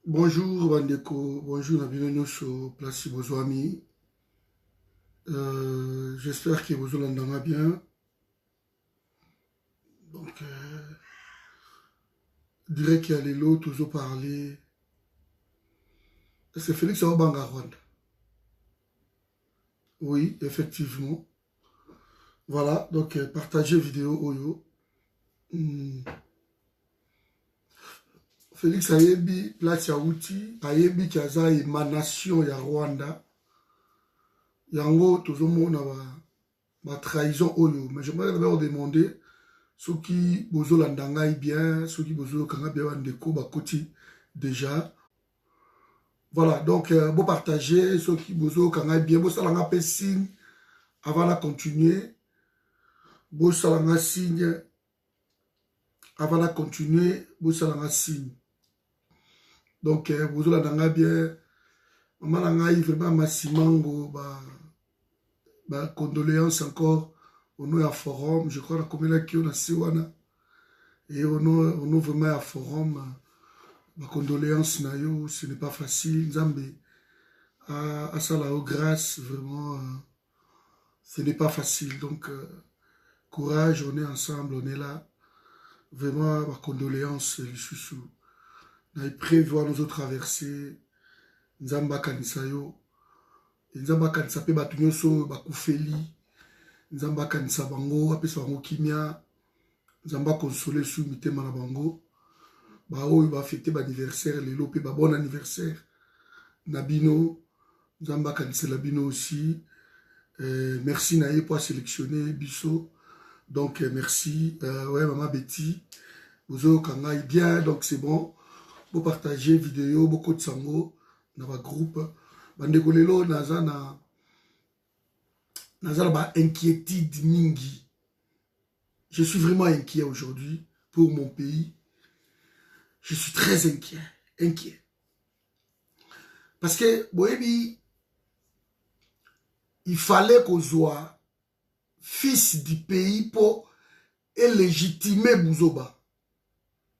Bonjour Bandeko, bonjour bienvenue sur Place Bozoami. J'espère que vous allez bien. Donc, je dirais qu'il y a les lots, toujours parler. C'est Félix Aobanga Rwanda. Oui, effectivement. Voilà, donc partagez vidéo Oyo. Félix Ayebi, Place Yaouti, Ayebi qui a émanation ya Rwanda. Yango, toujours ma trahison Oyo. Mais j'aimerais d'abord demander. Ceux qui bozo landanga bien, ceux qui bozo kanga bien bandeko bakoti déjà. Voilà, donc bon partager, ceux qui bozo kanga bien, bo salanga pe signe avant de continuer. Bo salanga signe avant de continuer, bo salanga signe. Donc bozo landanga bien, maman langa vraiment massimango ba condoléances encore au nom à forum, je crois la commune qui on a siwana. Et on a vraiment un forum, ma condoléance, ce n'est pas facile. Nzambe, à ça la grâce, vraiment, ce n'est pas facile. Donc, courage, on est ensemble, on est là. Vraiment, ma condoléance, les chouchous. On a prévu nos autres traversées. Nzamba Kanisayo. Nzamba Kanisa pe batunyoso, bakufeli. Nzamba Kanisa bango, apes bango kimia. Nzamba consoler sous mitema na bango. Bah oui, va fêter l'anniversaire, les lopés, bon anniversaire. Nabino, Nzamba Kanisa Labino aussi. Merci Naye pour sélectionner Bisso. Donc merci. Ouais, maman Betty. Vous avez bien, donc c'est bon. Vous partagez vidéo, beaucoup de sango dans votre groupe. Bandegolelo, Nazana ba inquiétude mingi. Je suis vraiment inquiet aujourd'hui pour mon pays. Je suis très inquiet. Parce que, Boébi, il fallait qu'on soit fils du pays pour légitimer Bouzoba.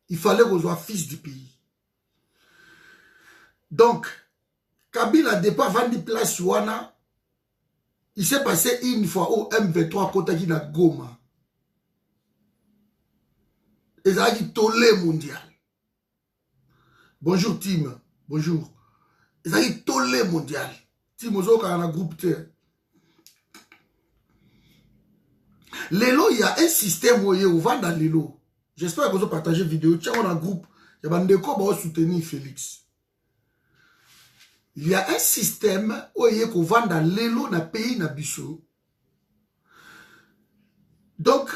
Il fallait qu'on soit fils du pays. Donc, Kabila départ vendu place Wana, il s'est passé une fois au M23 Kotaki na Goma. Et ça a dit tollé mondial. Bonjour Tim, bonjour. Et ça a dit tollé mondial. Tim Ozo quand on a groupe T. Lelo, il y a un système où on va dans Lelo. J'espère que vous partagez la vidéo. Tiens, on a un groupe. Il y a des gens qui vont soutenir Félix. Il y a un système où on va dans Lelo, dans le pays, dans Bissau. Donc,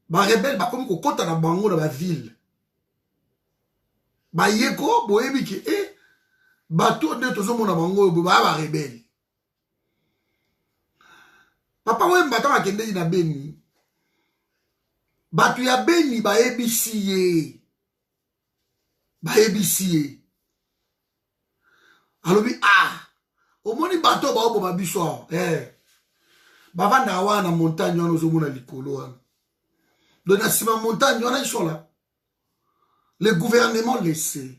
les rebelles, comme on compte dans Bango, dans la ville. Les yeko, boyebi ki, bateau de tous les Bango, les rebelles. Papa, moi, je suis kende na Beni. Batu ya Beni, ba ebisiye. Alors, au moins, bateau, ba obo babiso. Ba vanda wana montagne, wana ozomona likolo wana. Donc, dans la montagne, ils sont là. Le gouvernement laissé.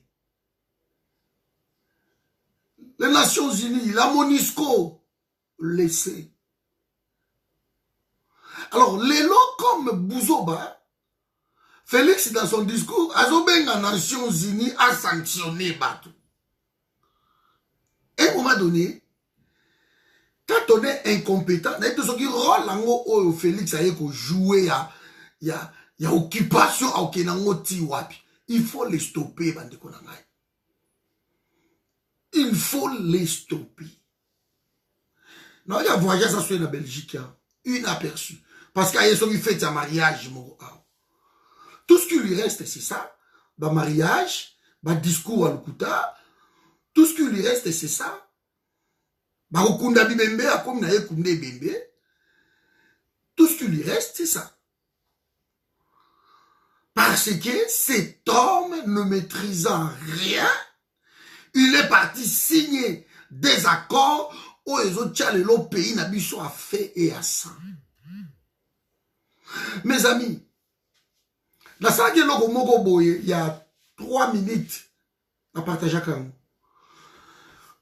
Les Nations Unies, la MONUSCO laissé. Alors, les lots comme Bouzoba, Félix, dans son discours, a les Nations Unies a sanctionné Batou. Et à un moment donné, quand on est incompétent, Félix a joué il y a occupation à Okenango-Tiwapi. Il faut les stopper, bande konangai. Il faut les stopper. Non, il y a voyagé ça sur la Belgique, une aperçue. Parce qu'il y a qui fait un mariage. Tout ce qui lui reste, c'est ça. Bah mariage, bah discours à l'Okuta. Tout ce qui lui reste, c'est ça. Bah Okunda Bibembe, comme na Yekunde Bembe. Tout ce qui lui reste, c'est ça. Parce que cet homme ne maîtrisant rien, il est parti signer des accords où les autres pays n'habitent à fait et à sang. Mes amis, dans ça il y a 3 minutes, à partager avec nous.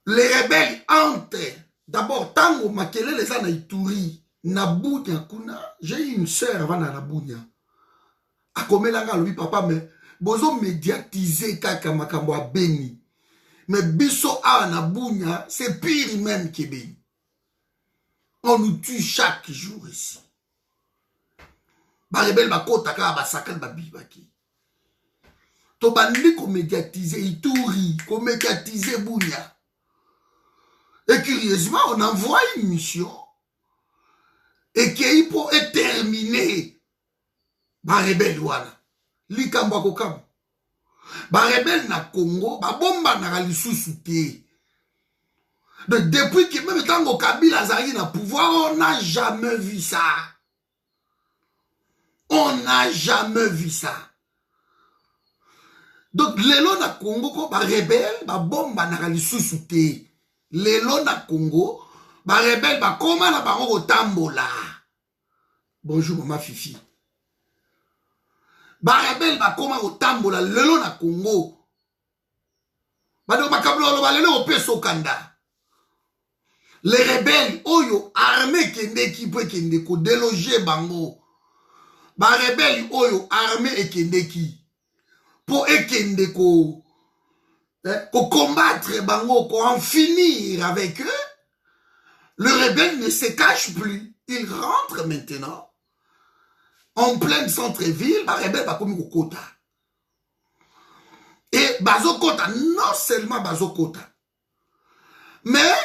Les rebelles entrent. D'abord, tango makele les ana ituri. Na Bunia kuna. J'ai une sœur avant na Bunia. A comme langa lui papa mais bozo médiatiser kaka makambo a Beni. Mais biso a na Bunia, c'est pire même que Beni. On nous tue chaque jour ici. Ba rebelle ba kota ka ba sakal ba bibaki. To bandi ko médiatiser ituri, ko médiatiser Bunia. Et curieusement, on envoie une mission et qui pour terminer ba rebelle wana. Likambo kokam. Ba rebelle na Congo, ba bomba na lisusu te. Donc depuis que même tant Kabila azali na pouvoir, on n'a jamais vu ça. On n'a jamais vu ça. Donc lelo na Congo ko ba rebelle, ba bomba na lisusu te. Lelo na Congo, ba rebelle ba koma na bango tambola. Bonjour maman Fifi. Ba rebelle ba koma tambola lelo na Congo. Ba do makablo ba lelo peso kanda. Les rebelles oyo armée kende ki peut kende ko déloger bango. Ba rebelle oyo armée e kende ki pour ekende ko pour combattre bango, pour en finir avec eux, le rebelle ne se cache plus. Il rentre maintenant en plein centre-ville, le rebelle va comme au quota. Et Bazo Kota, non seulement Bazo Kota, mais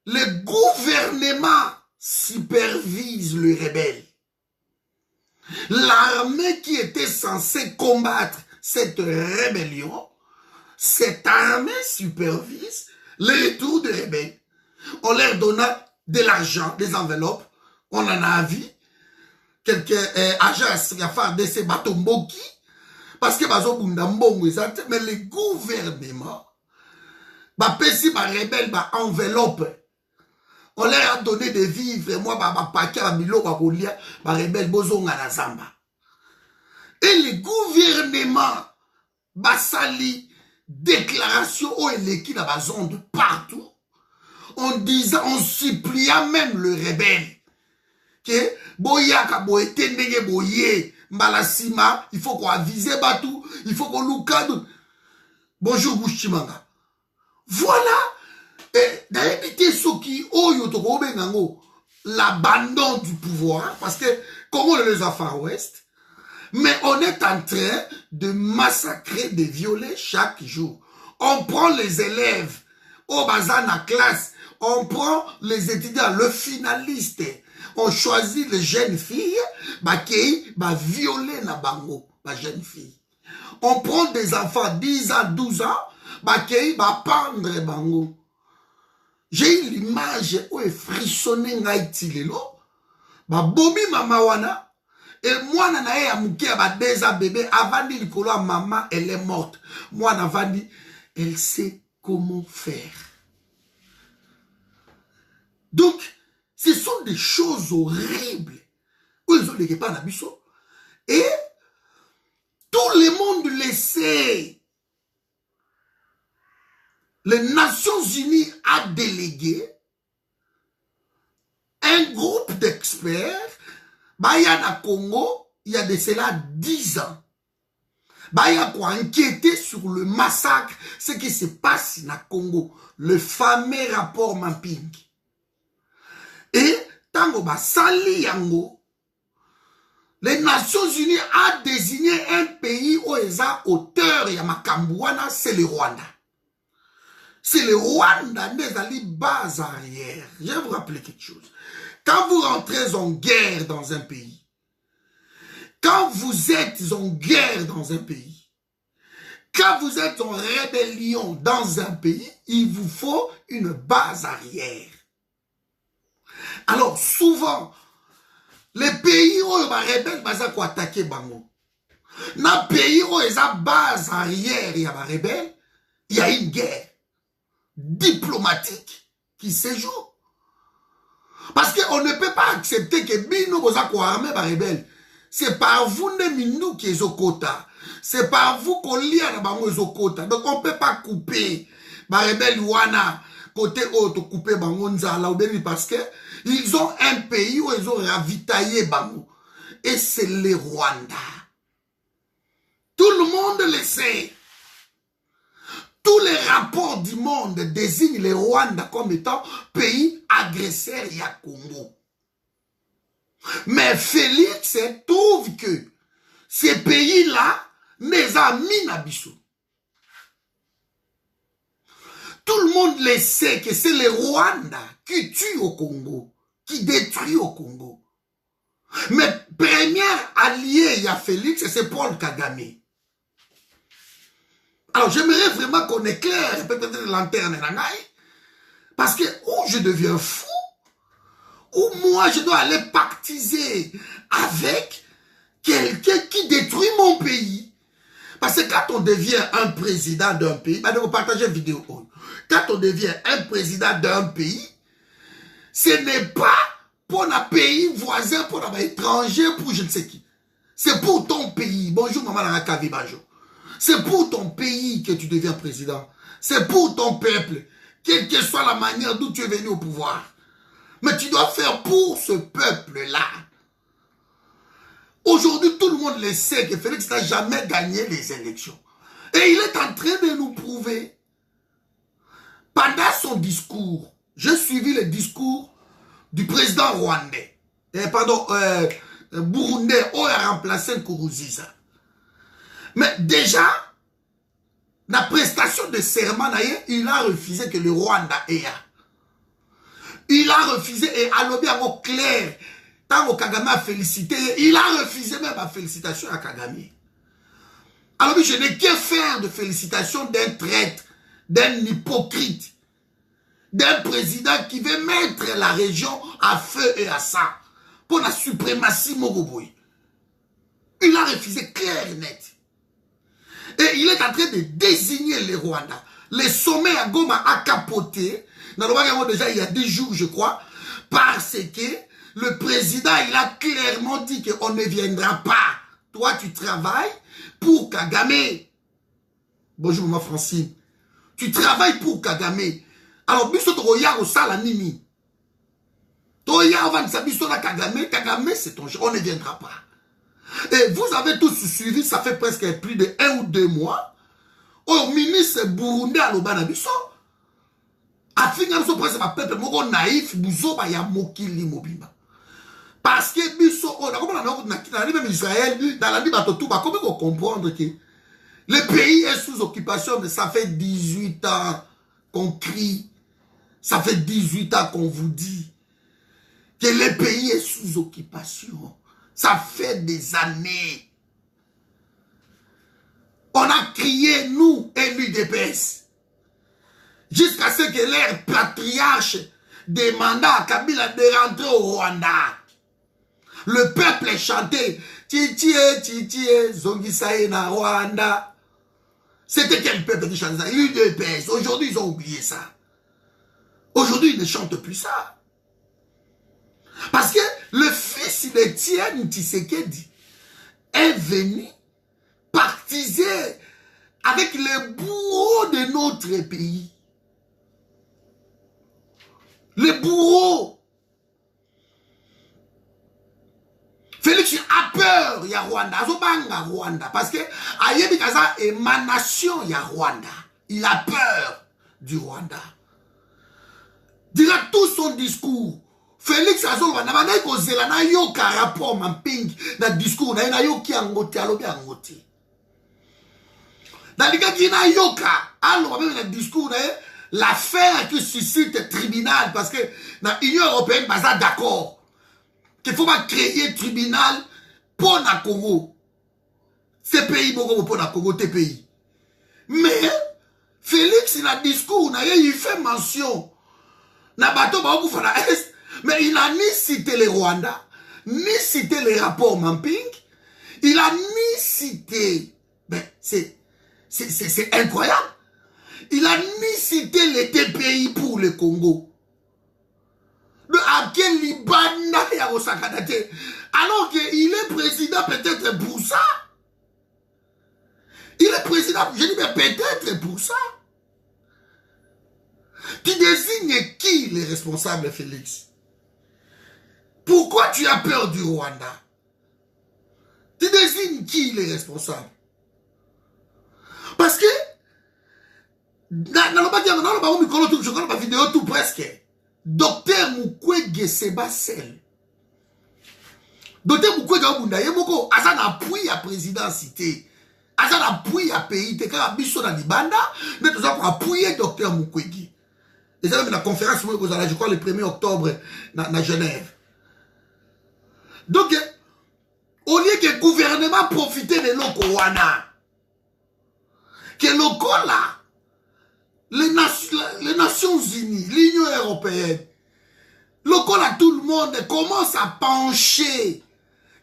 le gouvernement supervise le rebelle. L'armée qui était censée combattre cette rébellion, cette armée supervise le retour des rebelles. On leur donna de l'argent, des enveloppes. On en a vu. Quelques agences qui ont fait de ces bateaux Mboki. Parce que mais le gouvernement, si les rebelles enveloppe, on leur a donné des vivres. Et moi, paquet à Milo, les rebelles bozonga na zamba. Et le gouvernement, basali, déclaration au éléki dans la zone de partout, en disant, en suppliant même le rebelle, que boyaka boyete ndenge boye mbalasima, il faut qu'on avise batou, il faut qu'on loukade. Bonjour Bouchimanga. Voilà, et d'ailleurs, ceux qui ont l'abandon du pouvoir, parce que comment les a Far West, mais on est en train de massacrer, de violer chaque jour. On prend les élèves au bazar na classe, on prend les étudiants, le finaliste, on choisit les jeunes filles, qui violer na bango, ma jeune fille. On prend des enfants 10 ans, 12 ans, qui pendre bango. J'ai eu l'image où est frissonné ngaïtilelo, bomi mama wana. Et moi, nanae ya mouké ya déjà bébé, avant de l'ikolo maman, elle est morte. Moi, Navandi, elle sait comment faire. Donc, ce sont des choses horribles. Où ils ont les pas d'abisso. Et tout le monde le sait. Les Nations Unies a délégué un groupe d'experts. Baya na Congo, il y a de cela 10 ans. Baya quoi enquêter sur le massacre, ce qui se passe na Congo, le fameux rapport Mapping. Et tango ba sali yango, les Nations Unies a désigné un pays où ils ont auteur ya makambouana, c'est le Rwanda. C'est le Rwanda, des alliés bas arrière. Je vais vous rappeler quelque chose. Quand vous rentrez en guerre dans un pays, quand vous êtes en guerre dans un pays, quand vous êtes en rébellion dans un pays, il vous faut une base arrière. Alors souvent, les pays où les rebelles vont attaquer bango. Dans les pays où ils ont base arrière, il y a des rebelles, il y a une guerre diplomatique qui se joue. Parce qu'on ne peut pas accepter que Bino Bozako armé par rebelle. c'est par vous nous qui est au quota. C'est par vous qu'on lit à bango quota. Donc on ne peut pas couper ba rebelle wana côté autre couper bango nzala ou bien parce que ils ont un pays où ils ont ravitaillé bango et c'est le Rwanda. Tout le monde le sait. Tous les rapports du monde désignent le Rwanda comme étant pays agresseur et à Congo. Mais Félix trouve que ces pays-là les a mis à Bissau. Tout le monde le sait que c'est le Rwanda qui tue au Congo, qui détruit au Congo. Mais premier allié à Félix, c'est Paul Kagame. Alors j'aimerais vraiment qu'on éclaire peut-être la lanterne, parce que ou je deviens fou, ou moi je dois aller pactiser avec quelqu'un qui détruit mon pays. Parce que quand on devient un président d'un pays, bah, vous partagez une vidéo. Quand on devient un président d'un pays, ce n'est pas pour un pays voisin, pour un étranger, pour je ne sais qui. C'est pour ton pays. Bonjour maman Narakavi Bajo. C'est pour ton pays que tu deviens président. C'est pour ton peuple. Quelle que soit la manière d'où tu es venu au pouvoir. Mais tu dois faire pour ce peuple-là. Aujourd'hui, tout le monde le sait que Félix n'a jamais gagné les élections. Et il est en train de nous prouver. Pendant son discours, j'ai suivi le discours du président rwandais. Burundais, où a remplacé Nkurunziza. Mais déjà, la prestation de serment, il a refusé que le Rwanda ait. Il a refusé, et à l'objet clair, tant que Kagame a félicité, il a refusé même la félicitation à Kagame. Alors je n'ai que faire de félicitations d'un traître, d'un hypocrite, d'un président qui veut mettre la région à feu et à sang pour la suprématie Mogoboy. Il a refusé clair et net. Et il est en train de désigner les Rwandais. Le sommet à Goma a capoté. Déjà il y a 10 jours, je crois, parce que le président, il a clairement dit qu'on ne viendra pas. Toi, tu travailles pour Kagame. Bonjour, maman Francine. Tu travailles pour Kagame. Alors, biso toya au sala nini. Toya avant de s'habiller la Kagame. Kagame, c'est ton jeu. On ne viendra pas. Et vous avez tous suivi, ça fait presque plus de 1 ou 2 mois. Au ministre burundais à l'Obana biso. Afinga biso presque ma peuple moko naïf, buzo ba ya mokili mobimba. Parce que biso, on a comme même Israël, dans la Bible, comment on comprendre que le pays est sous occupation, mais ça fait 18 ans qu'on crie, ça fait 18 ans qu'on vous dit que le pays est sous occupation. Ça fait des années. On a crié, nous, élus d'EPS, jusqu'à ce que leur patriarche demanda à Kabila de rentrer au Rwanda. Le peuple chantait Titié, Zongisae na Rwanda. C'était quel peuple qui chantait ça? L'UDPS. Aujourd'hui, ils ont oublié ça. Aujourd'hui, ils ne chantent plus ça. Parce que le fils d'Étienne Tshisekedi est venu partiser avec les bourreaux de notre pays. Les bourreaux. Félix a peur, il y a Rwanda. Rwanda. Parce que Ayebi Kaza émanation, il y a Rwanda. Il a peur du Rwanda. Dira tout son discours. Félix Azol Rwanda, il y a yoka rapport mapping dans le discours, il y a yoki angote, alobi angote. Dans le cas qui y a yoka, alors même dans le discours, l'affaire qui suscite le tribunal, parce que dans l'Union européenne, il est d'accord. Qu'il faut pas créer un tribunal pour le Congo. Ces pays, pour le Congo, tes pays. Mais, Félix, il a discours, il fait mention. Mais il n'a ni cité les Rwandais, ni cité les rapports mapping. Il a ni cité. Mais c'est incroyable. Il a ni cité les TPI pour le Congo. à quel Libana et à Osakadate. Alors qu'il est président peut-être pour ça. Il est président, je dis, mais peut-être pour ça. Tu désignes qui les responsables, Félix? Pourquoi tu as peur du Rwanda? Tu désignes qui les responsables? Parce que, dans la vidéo tout presque, Docteur Mukwege Sébastien. Docteur Mukwege Abundaye, Azan appuie à président cité. Azan appuie à pays, t'es quand Bisso dans Libanda, mais tu as appuyé Docteur Mukwege. Et ça, la conférence, je crois, le 1er octobre, dans Genève. Donc, au lieu que le gouvernement profite de l'Okowana, que le là, les Nations Unies, l'Union Européenne, là, tout le monde commence à pencher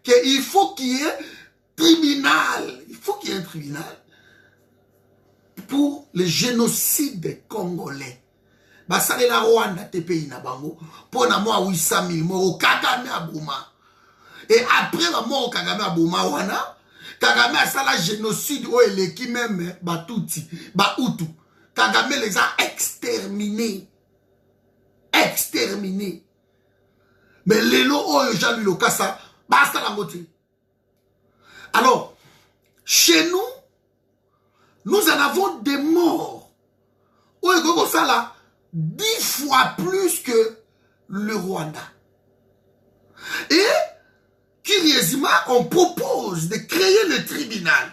qu'il faut qu'il y ait tribunal. Il faut qu'il y ait un tribunal pour le génocide des Congolais. Basale la Rwanda te pays na bango pour na moi 800 000 morts Kagame Abouma. Et après la mort Kagame Abouma wana, Kagame a ça la génocide ou eleki même Batuti, Bautu. Kagame les a exterminés. Exterminés. Mais lelo oyo Jean-Louis Lokassa, basta la moitié. Alors, chez nous, nous en avons des morts. Oyo gogo ça là 10 fois plus que le Rwanda. Et, curieusement, on propose de créer le tribunal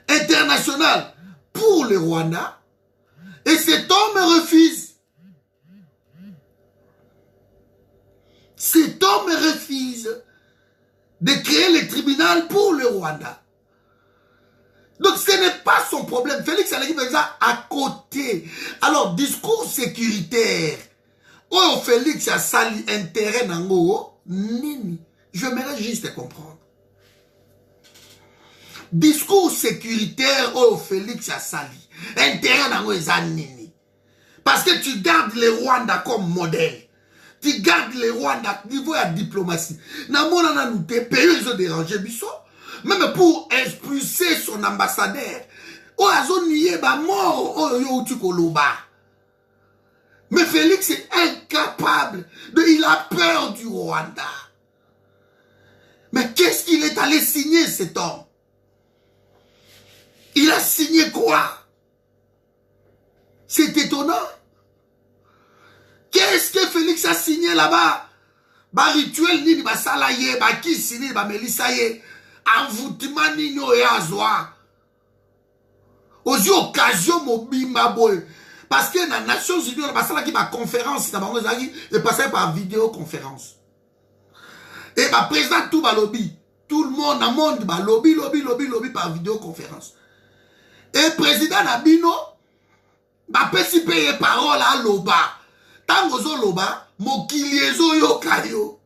international pour le Rwanda, et cet homme refuse. Cet homme refuse de créer le tribunal pour le Rwanda. Donc ce n'est pas son problème. Félix Alegi fait ça à côté. Alors, discours sécuritaire. Oh, Félix a sali intérêt nango. Nini. Je m'aimerais juste comprendre. Discours sécuritaire. Oh, Félix a sali. Intérêt nango est nini. Parce que tu gardes les Rwanda comme modèle. Tu gardes les Rwanda niveau de diplomatie. Namona na nous te pays ils ont dérangé biso. Même pour expulser son ambassadeur. Oh, azo nié ba mort. Oh, yo tu koloba. Mais Félix est incapable. Il a peur du Rwanda. Mais qu'est-ce qu'il est allé signer cet homme? Il a signé quoi? C'est étonnant. Qu'est-ce que Félix a signé là-bas? Ba rituel ni ba salaye, ba kisi ni ba melisaye. Envoûtement nino et azwa. Aux occasions mobimba boy. Parce que dans les Nations Unies, on a passé la conférence, et passé par vidéoconférence. Et le président tout ba lobby. Tout le monde, dans le monde, ba lobby par vidéoconférence. Et le président Nabino, ba pesi paye parole à loba. Tango zo loba, mokiliezo yo kayo.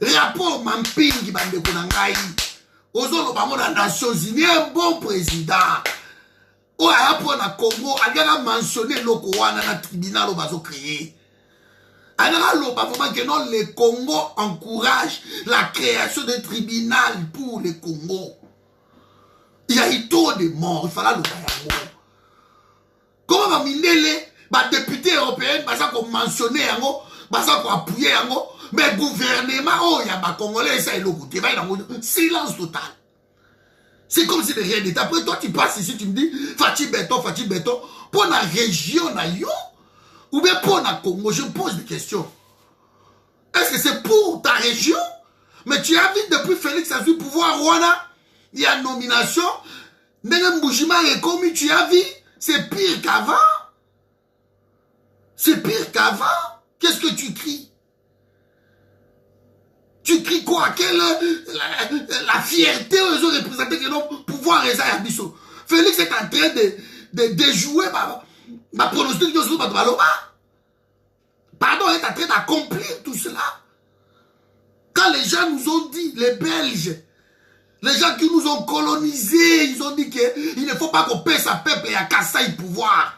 Rapport Mampingi bande konangai. Ozo loba mo na Nations Unies, un bon président. O a pour na Congo, a bien mentionné loko wana na tribunal au bazo créé. Alors loba vraiment que non, le Congo encourage la création d'un tribunal pour le Congo. Il y a eu trop de morts, il fallait le faire. Comment va minele, ba député européen, ba ça qu'on mentionné yango, ba ça qu'on appuyé yango. Mais gouvernement, oh, il y a des Congolais, ça est le côté. Silence total. C'est comme si de rien n'était. Après, toi, tu passes ici, tu me dis, Fati Béton. Pour la région, ou bien pour la Congo, je pose des questions. Est-ce que c'est pour ta région? Mais tu as vu depuis Félix a vu pouvoir Rwanda, il y a une nomination. Ndenge est commis, tu as vu, c'est pire qu'avant. C'est pire qu'avant. Qu'est-ce que tu cries? Tu cries quoi? Quelle la fierté aux autres représentants que non pouvoir réserver à Bissot. Félix est en train de jouer ma pronostic de ce pardon, est en train d'accomplir tout cela. Quand les gens nous ont dit, les Belges, les gens qui nous ont colonisés, ils ont dit qu'il ne faut pas qu'on paie sa peuple et à casser le pouvoir.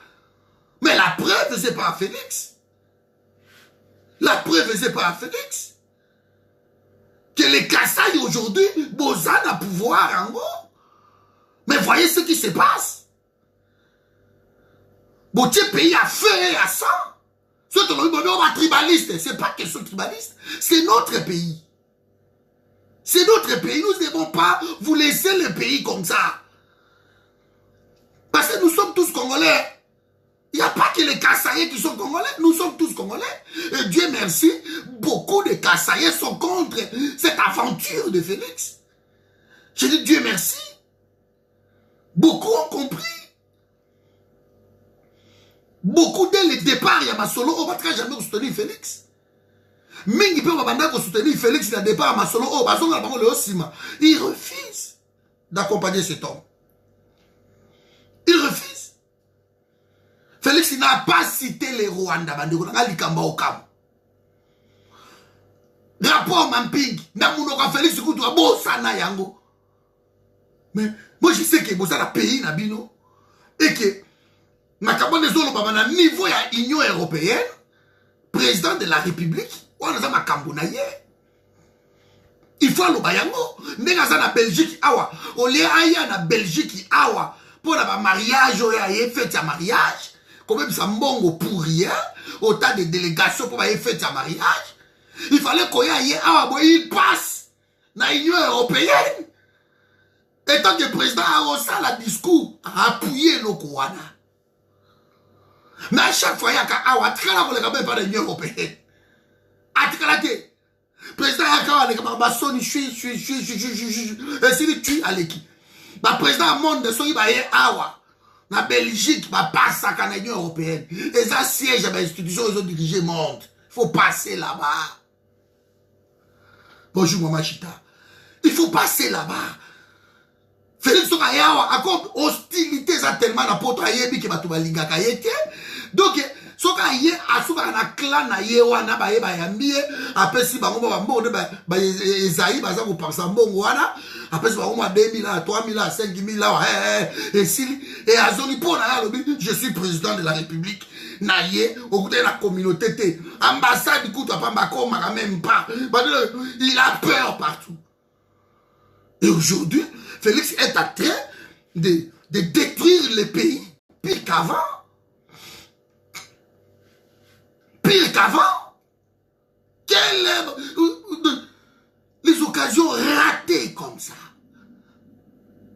Mais la preuve, c'est pas Félix. La preuve c'est par Félix. Que les Kassai aujourd'hui, Bozan a pouvoir en gros. Mais voyez ce qui se passe. Votre pays a feu et à sang. Ceux qui sont tribalistes, ce n'est pas question tribaliste, c'est notre pays. C'est notre pays, nous ne devons pas vous laisser le pays comme ça. Parce que nous sommes tous Congolais. Il n'y a pas que les Kassaïens qui sont Congolais, nous sommes tous Congolais. Et Dieu merci, beaucoup de Kassaïens sont contre cette aventure de Félix. Je dis Dieu merci. Beaucoup ont compris. Beaucoup dès le départ, il y a Masolo, on va très jamais soutenir Félix. Mingi peut soutenir Félix, il a départ à Masolo, il refuse d'accompagner cet homme. Il refuse. Félix n'a pas cité les Rwandais. Rapport Mamping, Félix yango. Mais moi je sais que vous avez un pays nabino et que na niveau ya Union européenne, président de la République, on a makambo na ye. Il faut le bayango. Nenga za na Belgique awa, on les aya na Belgique awa pour la mariage ou ya fête ya mariage. Quand même ça mbongo pour rien, autant de délégations pour la fête ya mariage. Il fallait qu'on y aille awa boy il passe na Union européenne. Et tant que le président a reçu le discours, a appuyé le Kouana. Mais à chaque fois, il y a un Atikala qui n'est pas de l'Union européenne. Atikala qui est. Le président a dit que si tu as l'équipe. Le président monde de son Awa. La Belgique va passer à l'Union européenne. Et ça siège à l'institution, ils ont dirigé le monde. Il faut passer là-bas. Bonjour, Maman Chita. Il faut passer là-bas. Félix Sokayawa, à cause hostilité, ça tellement na poto ayebi ki batu balinga kayete. Donc, Sokaye, a souka na clan na yewa na baye bayambie, après si bango bambo ba Esaïe, baza ko parsa mbongo wana, après si bango 2000 à 3000 à 5000 là, et si, et azoli po na lobi, je suis président de la République. Na ye, au côté de la communauté, ambassade, du coup, tu pas mbako, même pas. Il a peur partout. Et aujourd'hui, Félix est en train de détruire le pays pire qu'avant. Pire qu'avant. Les occasions ratées comme ça.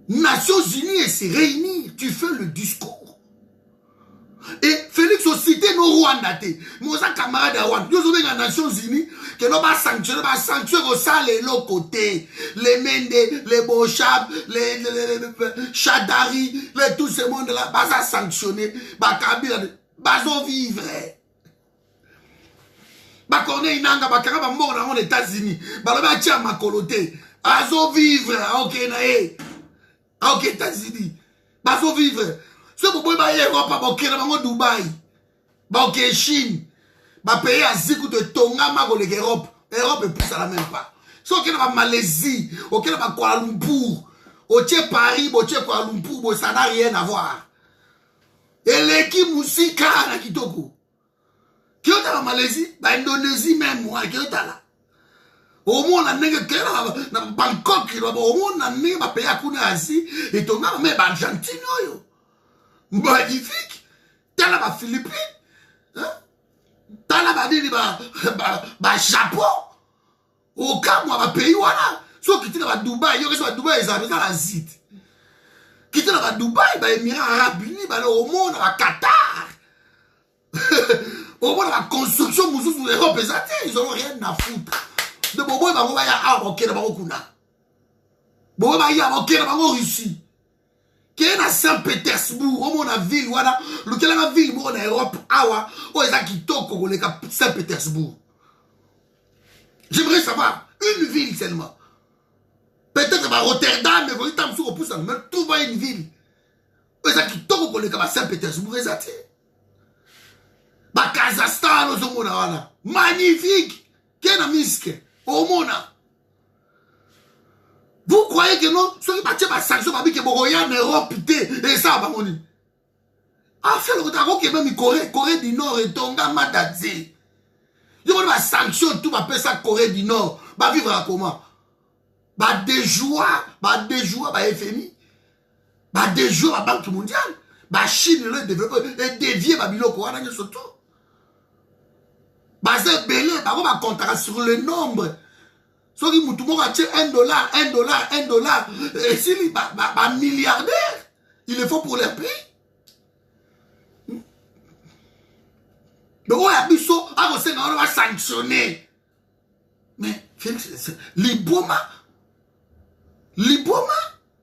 Nations Unies et se réunir, tu fais le discours. Et Félix aussi cité nos Rwandais. Nos camarades de Rwanda. Nous sommes les Nations Unies que nous avons sanctionné au sein de l'autre côté. Les Mende, les Bochab, les Chadari, tout ce monde-là, ils ont sanctionné. Ils ont vivre. Ils ont inanga, ils ont mort dans les États-Unis. Ils ont makoloté. Ils ont vivre. Ok, États-Unis. Ils ont vivre. Si vous pouvez aller en Europe, à Dubaï, à Chine, à pays asiatique de Tonga, à l'Europe, l'Europe est plus à la même pas. Si vous êtes en Malaisie, au Kuala Lumpur, au Paris, au Kuala Lumpur, ça n'a rien à voir. Et l'équipe musique à Kitoko. Qui est en Malaisie, en Indonésie même, moi, qui est là. Au moins, on a un Bangkok, au moins, on a un pays à Asie, et Tonga, même Argentine, magnifique. T'as là, Philippines. T'as là, Japon. Au cas, moi, pays, voilà. Soit qui là, Dubaï, il y a Dubaï, ils ont la zite. Qui là, Dubaï, les Émirats Arabes Unis, au monde, à Qatar. Au moins, la construction, nous, l'Europe, ils n'ont rien à foutre. De Bobo, ils vont y avoir un Russie. Bobo, il y a un Russie. Qui est à Saint-Pétersbourg, au moins la ville, voilà, lequel est la ville, en Europe, awa, ou est-ce qu'il toque au Saint-Pétersbourg? J'aimerais savoir, une ville seulement. Peut-être à Rotterdam, mais vous êtes sur le mais tout va une ville. Ou est-ce qu'il toque au Saint-Pétersbourg, exact? Kazakhstan, magnifique, qui est à Minsk, au monde. Vous croyez que non? Ceux qui battent ma sanction, parce que vous en Europe, et ça, va moni. Ah, fait le retard, qui est même Corée du Nord et Tonga, Madadze. Je veux dire, sanction, tout va faire ça Corée du Nord. Va vivre à comment? Va déjouer, FMI. Va déjouer la Banque mondiale. Va Chine, le développement, et dévier Babyloko, on a surtout. Va se belé, va compter sur le nombre. Soit qui moutou a $1, $1. Et s'il est milliardaire, il le faut pour les pays. Donc, on a on va sanctionner. Mais, Liboma,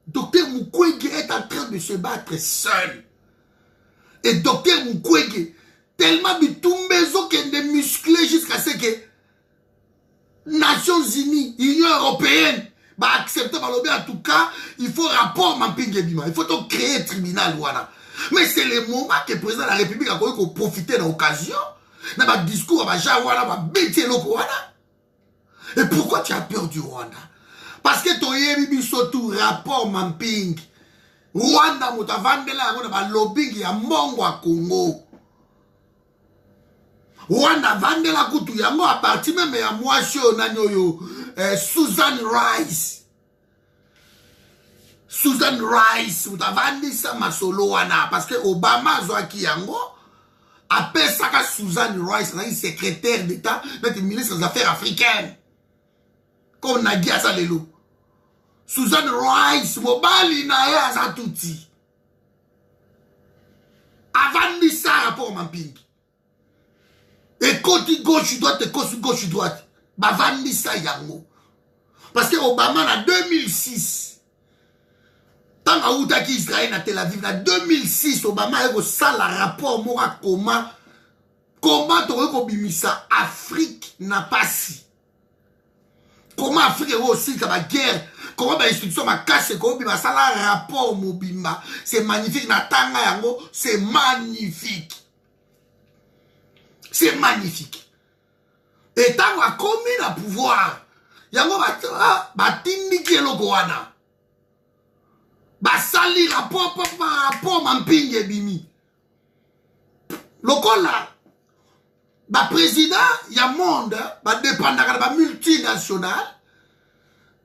Docteur Mukwege est en train de se battre seul. Et Docteur Mukwege, tellement de Tumbezo qui est musclé jusqu'à ce que Nations Unies, Union Européenne, va accepter par le en tout cas, il faut rapport Mampingue Bima. Il faut donc créer un tribunal. Voilà. Mais c'est le moment que le président de la République a profité de l'occasion. Dans le discours, et pourquoi tu as peur du Rwanda? Parce que tu as surtout rapport Mamping. Rwanda, tu as vendu la lobbying ya Mongo à Congo. Rwanda vende la kutu yango à partir même ya moi Susan Rice. Susan Rice, tu as vendu ça masolo wana parce que Obama zoaki yango appelle ça que Susan Rice, secrétaire d'État, notre ministre des Affaires africaines. Comme on a dit à ça les loups. Susan Rice, mobali na ya za touti. Avant de ça, rapport Mamping. Et côté gauche droite, et côté gauche droite. Bah, avant de ça, yango. Parce que Obama, en 2006, tant que Outaki Israël à Tel Aviv, en 2006, Obama a eu ça, le rapport, moi, comment tu aurais bimisa Afrique n'a pas si. Comment Afrique est aussi comme la guerre, comment l'institution m'a cassé, comment bimba ça, le rapport, Mobimba, c'est magnifique, Natanga yango, c'est magnifique. C'est magnifique. Et tant qu'on a commis le pouvoir, yango batindiki eloko wana. Basali rapport Mampinge bimi. Lokola, président, il y a monde, dépendant de multinational.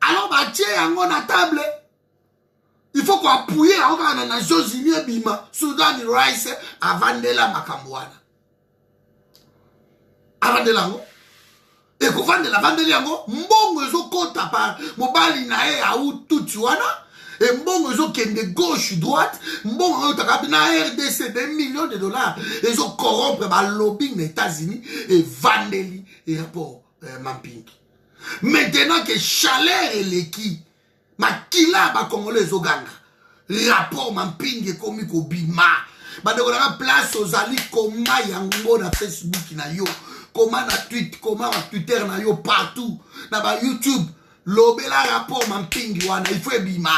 Alors, tiens, yango na table. Il faut qu'on appuie à la Nations Unies bima. Sudan Rice avant de la Makambouana. Avant de l'ango. Et qu'on vende la vende l'ango, mbongo zo kota par mobali nae a ou tout wana. Et mbongo zo kende gauche droite, mbongo zo takabina RDC des millions de dollars. Et zo corrompre ba lobbying des États-Unis et vandeli et rapport Mamping. Maintenant que chaleur et l'équipe, ma kila ba congolais zo ganga. Rapport Mamping et komi ko bima. Ba de la place aux ali koma yango na Facebook na yo. Comment na tweet, comment na Twitter na yo partout, na ba YouTube, l'obela rapport Mamping wana, il faut bima.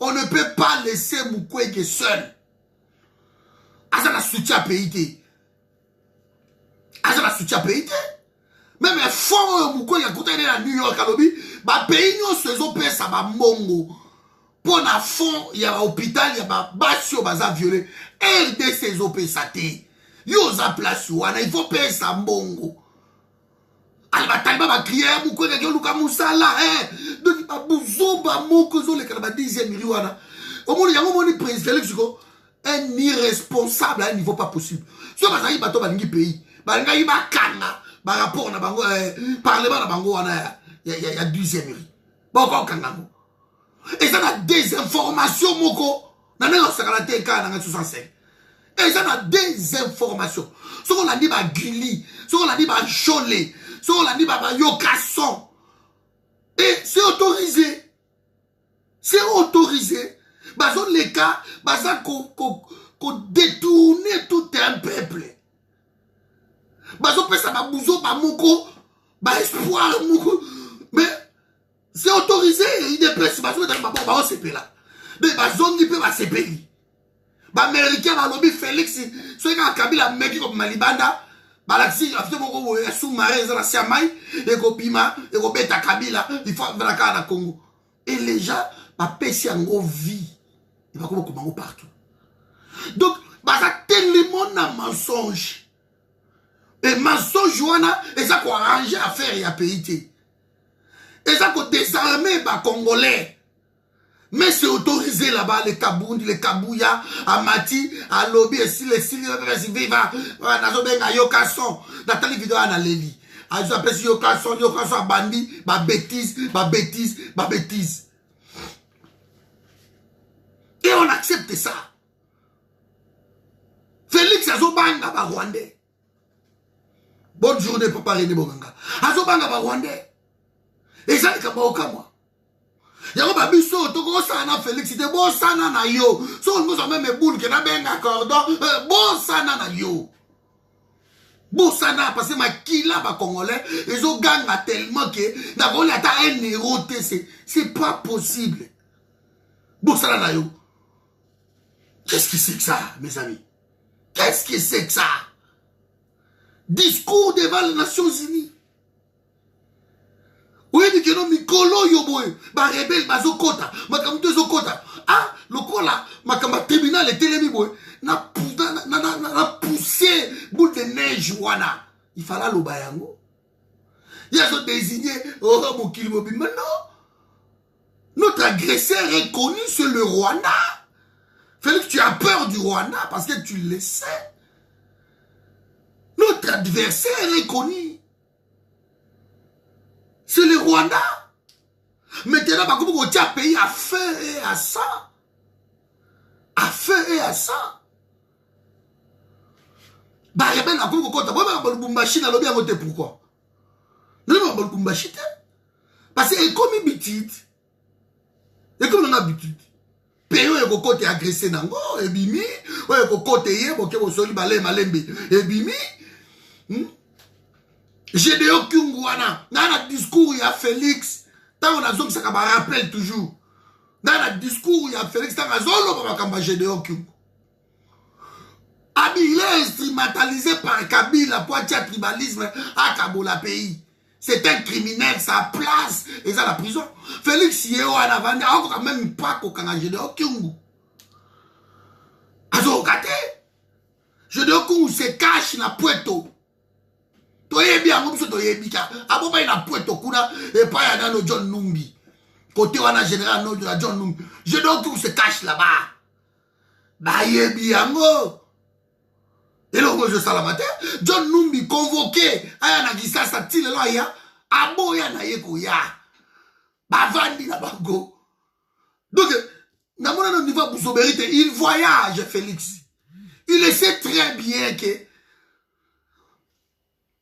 On ne peut pas laisser Mukwege seul. Asa na soutien pays. Asa na soutien pays. Même les fonds Mukwege a coûté à New York à l'obi, ba pays nous faisons payer ça ba mongo. Pour na fond, il y a hôpital, il y a ba basio baza violé. RDC zo paye ça té. Yo za place wana, il faut payer sa mbongo. Alba taliba ba crier Mukwege yo luka musala donc ba buzo ba moko zo le kala ba 10e mili wana. Omoni yango moni président Félix ko un irresponsable à un niveau pas possible. So ba zayi bato ba lingi pays. Ba ngai ba kanga ba rapport na bango parlement na bango wana ya 10e mili. Ba ko kanga mo. Et ça na désinformation moko. Na ne osakala te ka na 65. Et ça a des informations. Ce qu'on a dit, Gili, ce qu'on a dit, Cholet, ce qu'on a dit, Yokasson. Et c'est autorisé. C'est autorisé. Dans les cas, qu'on détourne tout un peuple. Ça va bouger, espoir, mais c'est autorisé. Il est pressé, c'est là. Mais zone qui peut se payer. Américain va lobby Félix, ceux qui ont Kabila mec comme Malibanda, Balaxi, a fait mon sous-marin, ça c'est Amai, et Kopima, et Kobeta Kabila, il faut faire la carte à Congo. Et les gens, pèsent en vie. Il va comme partout. Donc, ça tellement un mensonge. Et mensonge wana, et ça qu'on arranger à faire et à payer. Et ça qu'on désarmer les Congolais. Mais c'est autorisé là-bas, les Kaboundi, les Kabouya, Amati, à Lobby, et si les Sili, viva, Nazobenga, Yokason, dans les vidéos, à Leli. Ah, je appelle Yokason, Bandi, ma bêtise. Et on accepte ça. Félix Azobanga, ba Rwandais. Bonne journée, papa René Boganga. Azobanga, ba Rwandais. Et ça, c'est comme moi. Yako babiso toko sana Félix c'était bon sana na yo so on nous même boule que na benga cordon bon sana na yo bon sana parce que ma kila ba congolais ils ont gagné tellement que na volé ata un héros c'est pas possible bon sana na yo qu'est-ce que c'est que ça mes amis qu'est-ce que c'est que ça discours devant les Nations Unies. Oui, mais que non, Mikolo Yoboe, ba rebelle, ba zokota, ma kamute zokota. Ah, le quoi là, ma kama tribunal et télémi boy, na poussé boule de neige wana. Il fallait le bayango. Il y a ce désigné, oh mon kilimobi. Mais non, notre agresseur est connu, c'est le Rwanda. Félix, tu as peur du Rwanda parce que tu le sais. Notre adversaire est connu. C'est le Rwanda. Maintenant, on tient un pays à feu et à ça. À feu et à ça. Pourquoi? Parce que c'est comme habitude. Et comme on a habitude. Pays où il côté agressé nango, et bimi, où il côté yé, où il soli balé malembe, et bimi. Gédéon Kungwana, dans le discours, il y a Félix. Tant on a zone, ça me rappelle toujours. Dans le discours, il y a Félix, tant on a zone, Gédéon Kungwana. Il est instrumentalisé par Kabila pour le tribalisme à Kabola pays. C'est un criminel, sa place, et ça la prison. Félix Yéo en avant, il a même pas qu'au Gédéon Kungwana. Azo Kate. Gédéon Kungwana se cache dans Puerto. Toye bien ngomso toye bika aboba ina Puerto kuna et pas ya dans John Numbi côté wana général no de John Numbi je donc tout se cache là-bas ba yebi yango et là je salamate John Numbi convoqué aya na gisasa tile là ya aboya na yeko ya ba vandi na bango donc na mona no niveau Bousoberité il voyage Félix il sait très bien que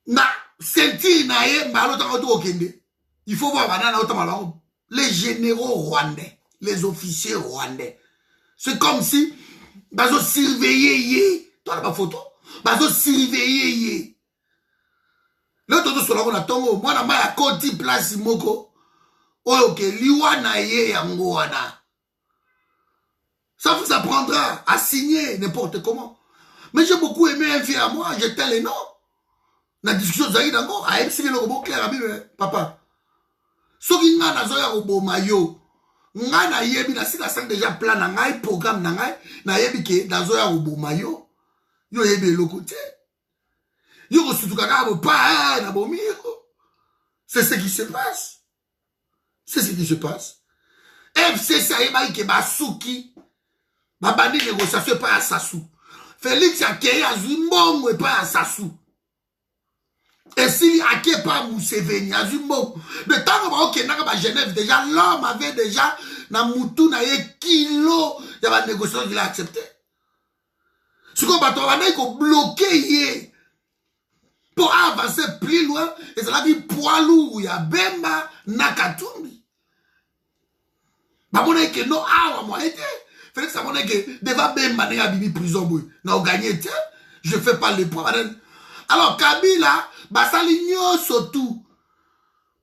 na sentir na ye il faut voir les généraux rwandais, les officiers rwandais. C'est comme si bazo surveiller yé, toi la photo, bazo surveiller yé. Là tout sur la on attend moi na ma koti place moko. Oh OK, liwa na ye yango wana. Ça vous apprendra à signer n'importe comment. Mais j'ai beaucoup aimé un fille à moi, j'étais les noms. La discussion zaï d'ango a MC le robot clair abi papa soki nga na zoya robo mayo nga na yebi na sika sang déjà plan na ngai programme na ngai na yebi ke na zoya robo mayo yo yebi le côté yo ko sutuka ka bo pa na bomiro c'est ce qui se passe FCC ayeba ke basuki babandi négociation pas à Sassou Félix akeye azwi mbongo et pas à Sassou. Et s'il a qui pas Museveni, Azumbo, le temps où on a Genève, déjà, l'homme avait déjà, na moutou, na ye kilo, il y avait une négociation qu'il a accepté. Ce qu'on va trouver, il bloqué, pour avancer plus loin, et ça dit poids lourd, il y a Bemba, Nakatumbi. Bah, mon que non, ah, moi, été. Félix, ça mon que, devant Bemba, n'a bibi prison, n'a gagné, je fais pas le poids, alors, Kabila, basali surtout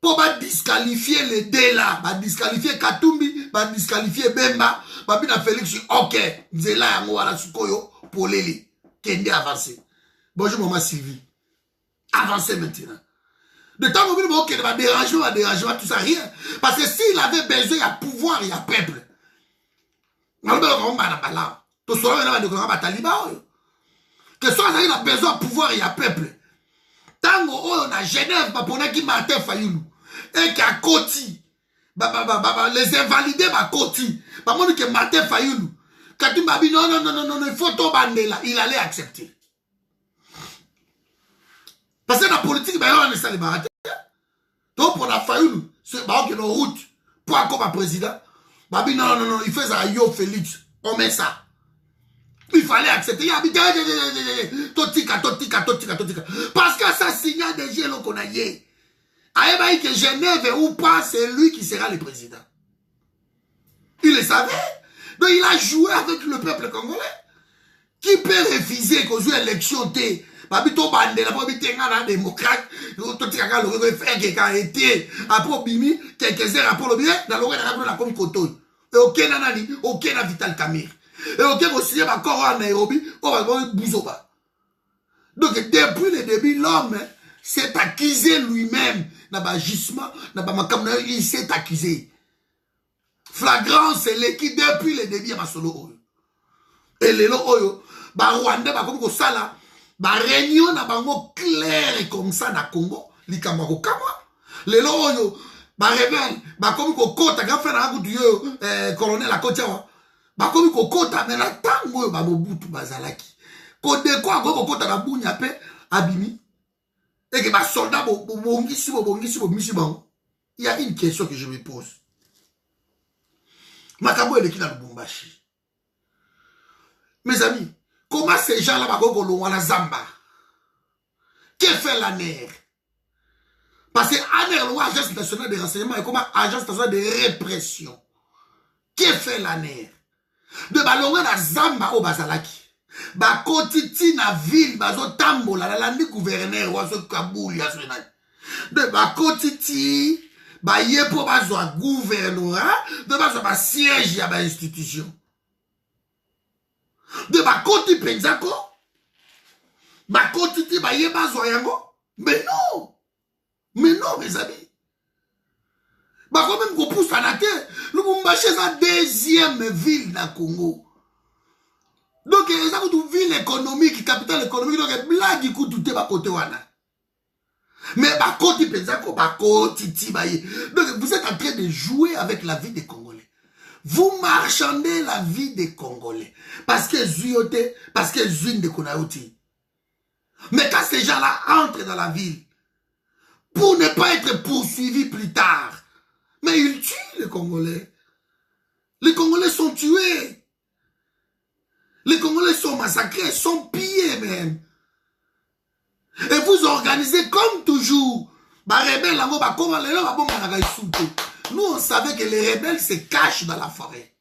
pour disqualifier les deux là, disqualifier Katumbi, disqualifier Bemba, babina Félix, ok, Zela yango ala sukoyo pour les kende avancer. Bonjour maman Sylvie. Avancez maintenant. De temps où vous ok, va déranger, tout ça, rien. Parce que s'il avait besoin, il y a pouvoir, il y a peuple. Que soit il a besoin de pouvoir, il y a peuple. Tango oyo na Genève baponaki Martin Fayulu et qui a koti les invalidés ba koti bamoni que Martin Fayulu kati babi non il faut to bandela il allait accepter parce que la politique ba yo ne sali ba donc pour la Fayulu c'est ba que nos route pour comme président babi non il fait ça yo Félix on met ça. Il fallait accepter. Il a dit, totika. Parce que ça signale des gens qu'on a yé. Aïe, que Genève ou pas, c'est lui qui sera le président. Il le savait. Donc il a joué avec le peuple congolais. Qui peut refuser qu'on joue élection T? Babito Bande, la probabilité d'un démocrate, totika le fait qu'il a été, après Bimi, quelques heures après le bien, dans l'oreille de la comme Koto. Et aucun nanani, aucun Vital Kamir. Et ok, vous signez ma corps à Nairobi, on va voir Bouzoba. Donc, depuis le début, l'homme s'est accusé lui-même. Il s'est accusé. Flagrant, c'est l'équipe depuis le début à solo. Et les lots, Rwanda, comme ça là, réunion na bango clair comme ça na Congo, likamako kama. Les lots, rebelle, comme kota, quand fait un coup de colonel à Kotiawa. Bakomi kokota mais na tango yo bamobutu bazalaki kodeko ako kokota na bunya pe abimi et que ba soldat bongisi bango. Il y a une question que je me pose. Makambo eleki na Lubumbashi. Mes amis, comment ces gens là bakoko longwa Zamba? Que fait la NER? Parce que ANER, l'Agence nationale de renseignement, est comme Agence nationale de répression. Que fait la NER? De balonga na Zamba o bazalaki ba kotiti na ville bazo tambola la landi gouverneur wazo Kabuli ya sona de ba kotiti ba yepo bazo gouvernorat de bazo ba siège ya ba institution de ba koti penzako ba kotiti ba ye bazo yango mais non mes amis. Bah quand même qu'on pousse à la terre, Lubumbashi c'est la deuxième ville dans le Congo. Donc il y a une ville économique, capitale économique, donc blague qui coûte tout est côté wana. Mais bah côté penzako, bah côté tibaye. Donc vous êtes en train de jouer avec la vie des Congolais. Vous marchandez la vie des Congolais parce que zuyote, parce que zuine de Konaouti. Mais quand ces gens-là entrent dans la ville pour ne pas être poursuivis plus tard. Mais ils tuent les Congolais. Les Congolais sont tués. Les Congolais sont massacrés, sont pillés même. Et vous organisez comme toujours. Nous, on savait que les rebelles se cachent dans la forêt.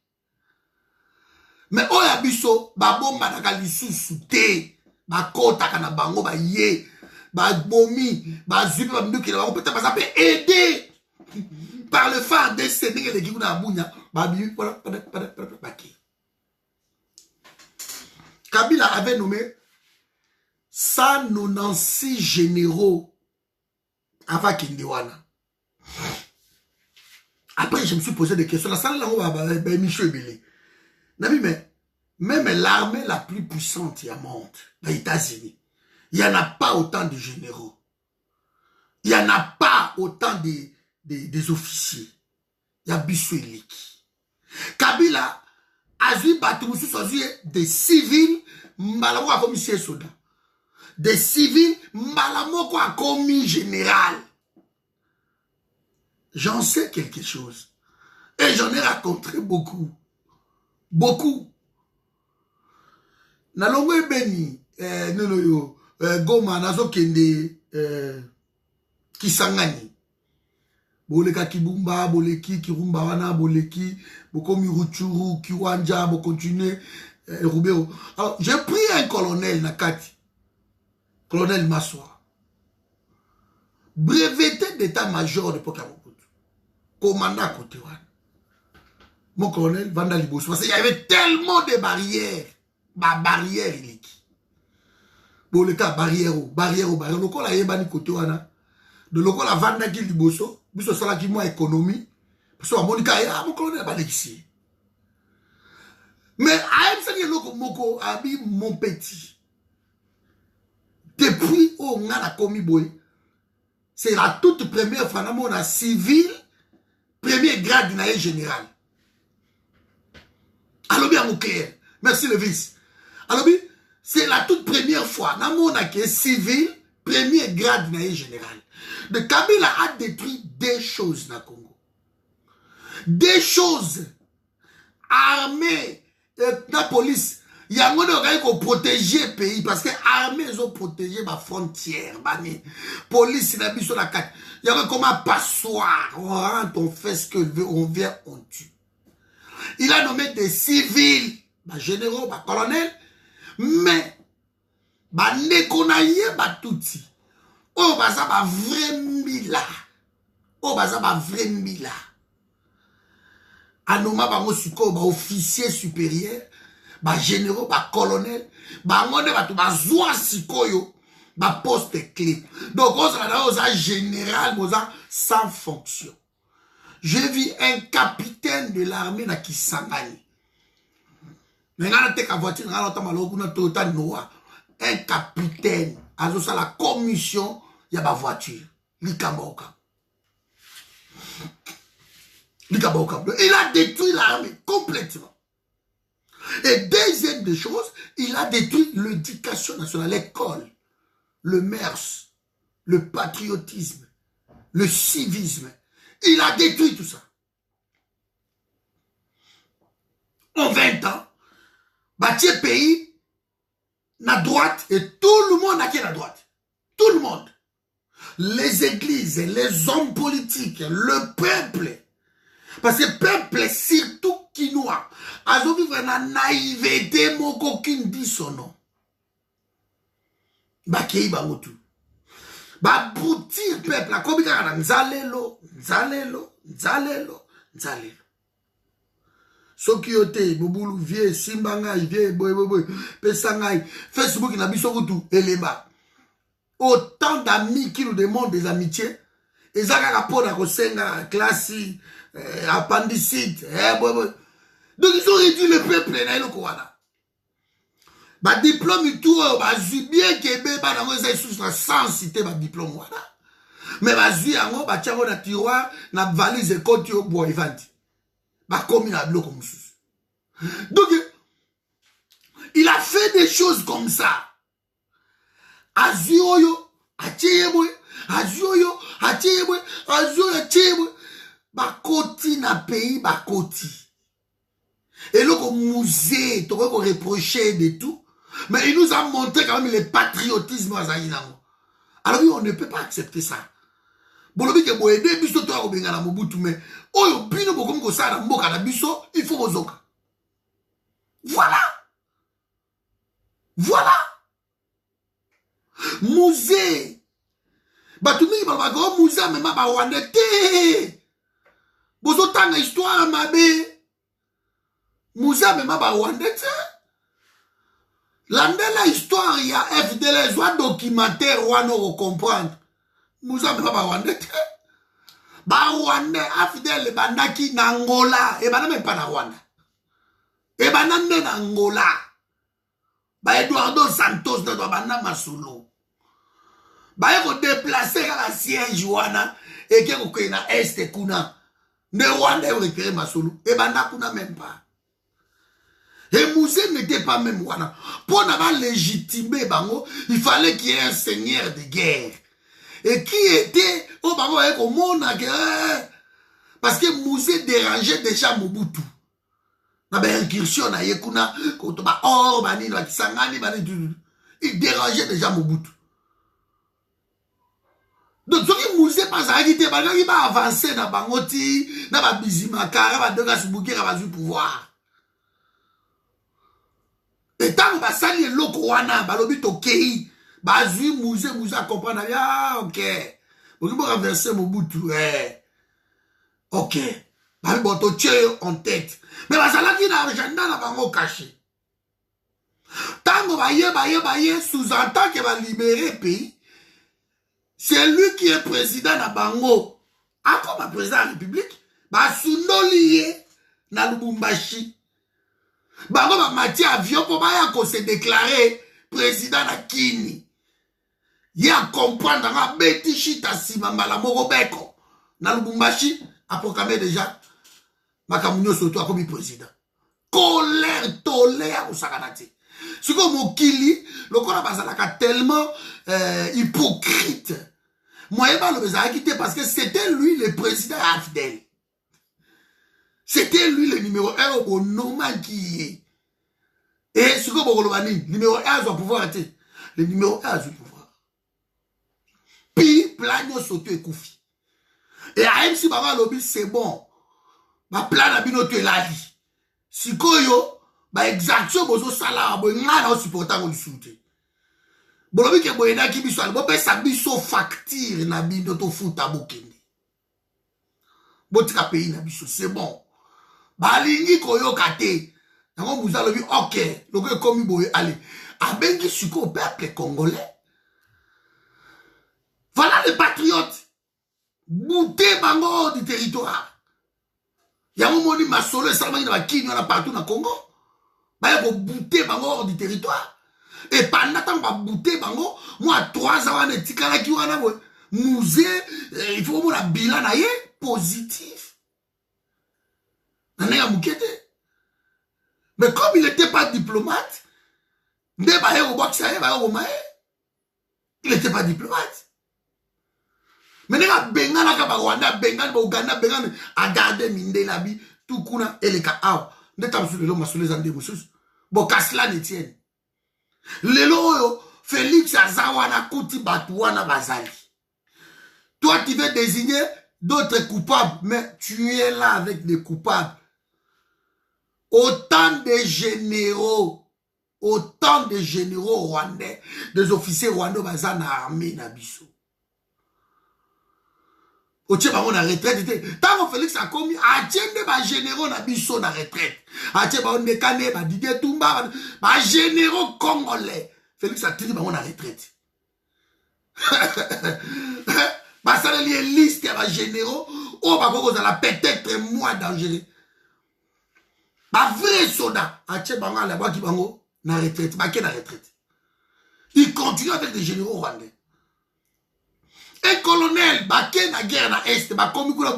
Mais Oyabiso, babomba nakalisu souté, bakota kana bango ba ye, ba bomi, ba zubi ba mduki la bango peut-être ça peut aider. Par le phare des Sénégalais les Kiguna Abounia, Babi, voilà, Kabila avait nommé 196 généraux avant Kindiwana. Après, je me suis posé des questions. La salle là, on va Michel Ebele. Mais même l'armée la plus puissante, il y a monde, les États-Unis, il n'y en a pas autant de généraux. Il n'y en a pas autant des officiers. Il y a Bissoueliki. Kabila a vu des civils, malamo a commis soda. Des civils, malamo a commis général. J'en sais quelque chose. Et j'en ai rencontré beaucoup. Beaucoup. Nalongwe Beni, Goma, Nazo Kende, Kisangani. Boleka Kibumba, Boleki, Kirumba Wana, Boleki, Bokomi Ruchuru, Kiwanja, Bokontinuer, Rubeo. Alors, j'ai pris un colonel Nakati, colonel Massoua, breveté d'état-major de Pokamokutu, commandant côté Wana. Mon colonel Vanda Liboso, parce qu'il y avait tellement de barrières, barrières iliki. Boleka barrière, le col a yébani côté Wana. De loko la Vanda qui Liboso, biso sala qui moi économie, parce que Monica mon colonel va ici. Mais à un loko moko abi mon petit. Depuis au ngana komi boy. C'est la toute première fois on a civil, premier grade naïe général. Alors bien au clair. Merci le vice. Alors bien, c'est la toute première fois on a qui est civil, premier grade naïe général. De Kabila a détruit des choses dans le Congo. Des choses. Armée, la police. Il y a un gars qui protéger le pays parce que l'armée, ils ont protégé ma frontière. Police, il a mis sur la carte. Il y a comme un passoire. On rentre, on fait ce que veut, on vient, on tue. Il a nommé des civils, généraux, colonels, mais Nekonaye, touti. Oh, ça va vrai mila. Oh, ça va vrai mila. Anoma, officier supérieur. Généraux, colonel, poste clé. Donc, on a général, sans fonction. J'ai vu un capitaine de l'armée na Kisangani. Un capitaine, à la commission, il y a ma voiture. Il a détruit l'armée complètement. Et deuxième des choses, il a détruit l'éducation nationale, l'école, le MERS, le patriotisme, le civisme. Il a détruit tout ça. En 20 ans, bâtir pays, la droite, et tout le monde a qui la droite. Tout le monde. Les églises, les hommes politiques, le peuple. Parce que le peuple, surtout Kinois, a vivre na naïveté, moko kin dit son nom. Bakei bangotu. Ba boutir peuple, la comme il nzalelo, nzalelo, nzalelo, nzalelo. Sokiote, Bobulu, vie, Simbangai, vie, boy, Pesangai, Facebook, na bisokutu, Eleba. Autant d'amis qui nous demandent des amitiés, et ça, rapport à Kosenga, Classi, appendicite, donc ils ont réduit le peuple, na le Kouana. Ba diplôme et tout, bien Québec, sans citer ma diplôme, voilà. Mais bazui, en gros, tiens, na tiroir, na valise, et côté au bois, comme il a bloqué comme ça. Donc, il a fait des choses comme ça. Azioyo, Acheyeboy, Azioyo, Acheyeboy, Azioyo, Acheyeboy. Bakoti na pays, bakoti. Et là, comme musée, tu peux reprocher de tout. Mais il nous a montré quand même le patriotisme à Zaïnamo. Alors oui, on ne peut pas accepter ça. Bolobi ke boyede biso to akobenga na Mobutu mais oyo bino bokomi ko sala mboka na biso il faut bozoka. Voilà. Voilà. Musée. Batumi ba go musée mais ma ba wande te. Bozo tanga histoire mabe. Musée mais ma ba wande te. Landela histoire ya FDL soit documentaire wana ko comprendre. Moussa me pas Rwanda. Ba Rwanda afidèle bandaki na Angola et bana même pas na Rwanda. Et bana na Angola. Ba Eduardo Santos na bana Masolo. Ba ko déplacer à la siège wana et que ko na est kuna. Ne Rwanda récupérer Masolo et bana kuna même pas. Et Moussé n'était pas même wana. Pour n'avoir légitimé bango, il fallait qu'il y ait un seigneur de guerre. Et qui était au Bago avec au monde parce que Moussé dérangeait déjà Mobutu. Incursion na yekuna kotoba or bani na kisangani bani il dérangeait déjà Mobutu. Donc ce qui Moussé pas à quitter bani il va avancer na bangoti na ba bizimaka ba doga subukira ba du pouvoir. Et tant ba sali loko wana balobi to kei Bazui Moussé comprendre. Ah, ok. Vous pouvez renverser Mobutu. Ok. Babi boto tche en tête. Mais bazala qui n'a agenda n'a pas caché. Tango baye, sous-entend qu'il va libérer le pays. C'est lui qui est président na bango. Ah, comme président de la République. Basundo lié na Lubumbashi. Bango matière avion pour baya qu'on se déclarer président na Kini. ye a comprendre nga beti chita sima mbala moko beko na Lubumbashi a proclamé déjà makamunyo soto akomi président colère tolère usakanati siko mokili lokola bazalaka tellement hypocrite moi ba le bezalaki te parce que c'était lui le président AFDEL, c'était lui le numéro 1 au nom qui est et siko bokolobani numéro 1 a pouvoir te le numéro 1 a du pouvoir puis plan soto ekufi et AMC baba lobby c'est bon ba plan na bino to elali sikoyo ba exaction bozo sala bo ngana o supporta ko lisuté bolobi ke boyena ki biso bo pesa biso facture na bino to futa bokende botika pays na biso c'est bon balingi koyo kate nango muza lobi OK loko komi boye allez abengi siko peuple congolais. Voilà les patriotes bouté bango du territoire. Yango moni masolo esalama na bakini wana partout na Congo. Ba ko bouté bango hors du territoire. Et pendant tant ba bouté bango, moi 3 ans wana etikala ki wana bo musée il faut mo la bilan na ye positif. Nana mukete. Mais comme il n'était pas diplomate, il n'était pas diplomate. Mais il a bengana ka Rwanda, bengana ba Uganda, bengana a gardé minde labi tout kuna eleka aw. Ndeta msule lo masule zande musus. Bo kasla netienne. Lelo yo Félix Azawana kuti batuana bazali. Toi tu veux désigner d'autres coupables, mais tu es là avec des coupables. Autant de généraux rwandais, des officiers rwandais bazana armée na biso. Otie bango na retraite. Tant que Félix a commis, atiende ba généraux na biso na retraite. Atie ba ondekane ba Didier Tumba, ba généraux congolais. Félix a tenu bango na retraite. Ba sala li liste ya ba généraux, o ba koko za la peut-être moins dangereux. Ba vrai soldat, atie bango la ba ki bango na retraite, ba ke na retraite. Il continue avec des généraux rwandais. Un colonel, baké na guerre na Est, bakomi kula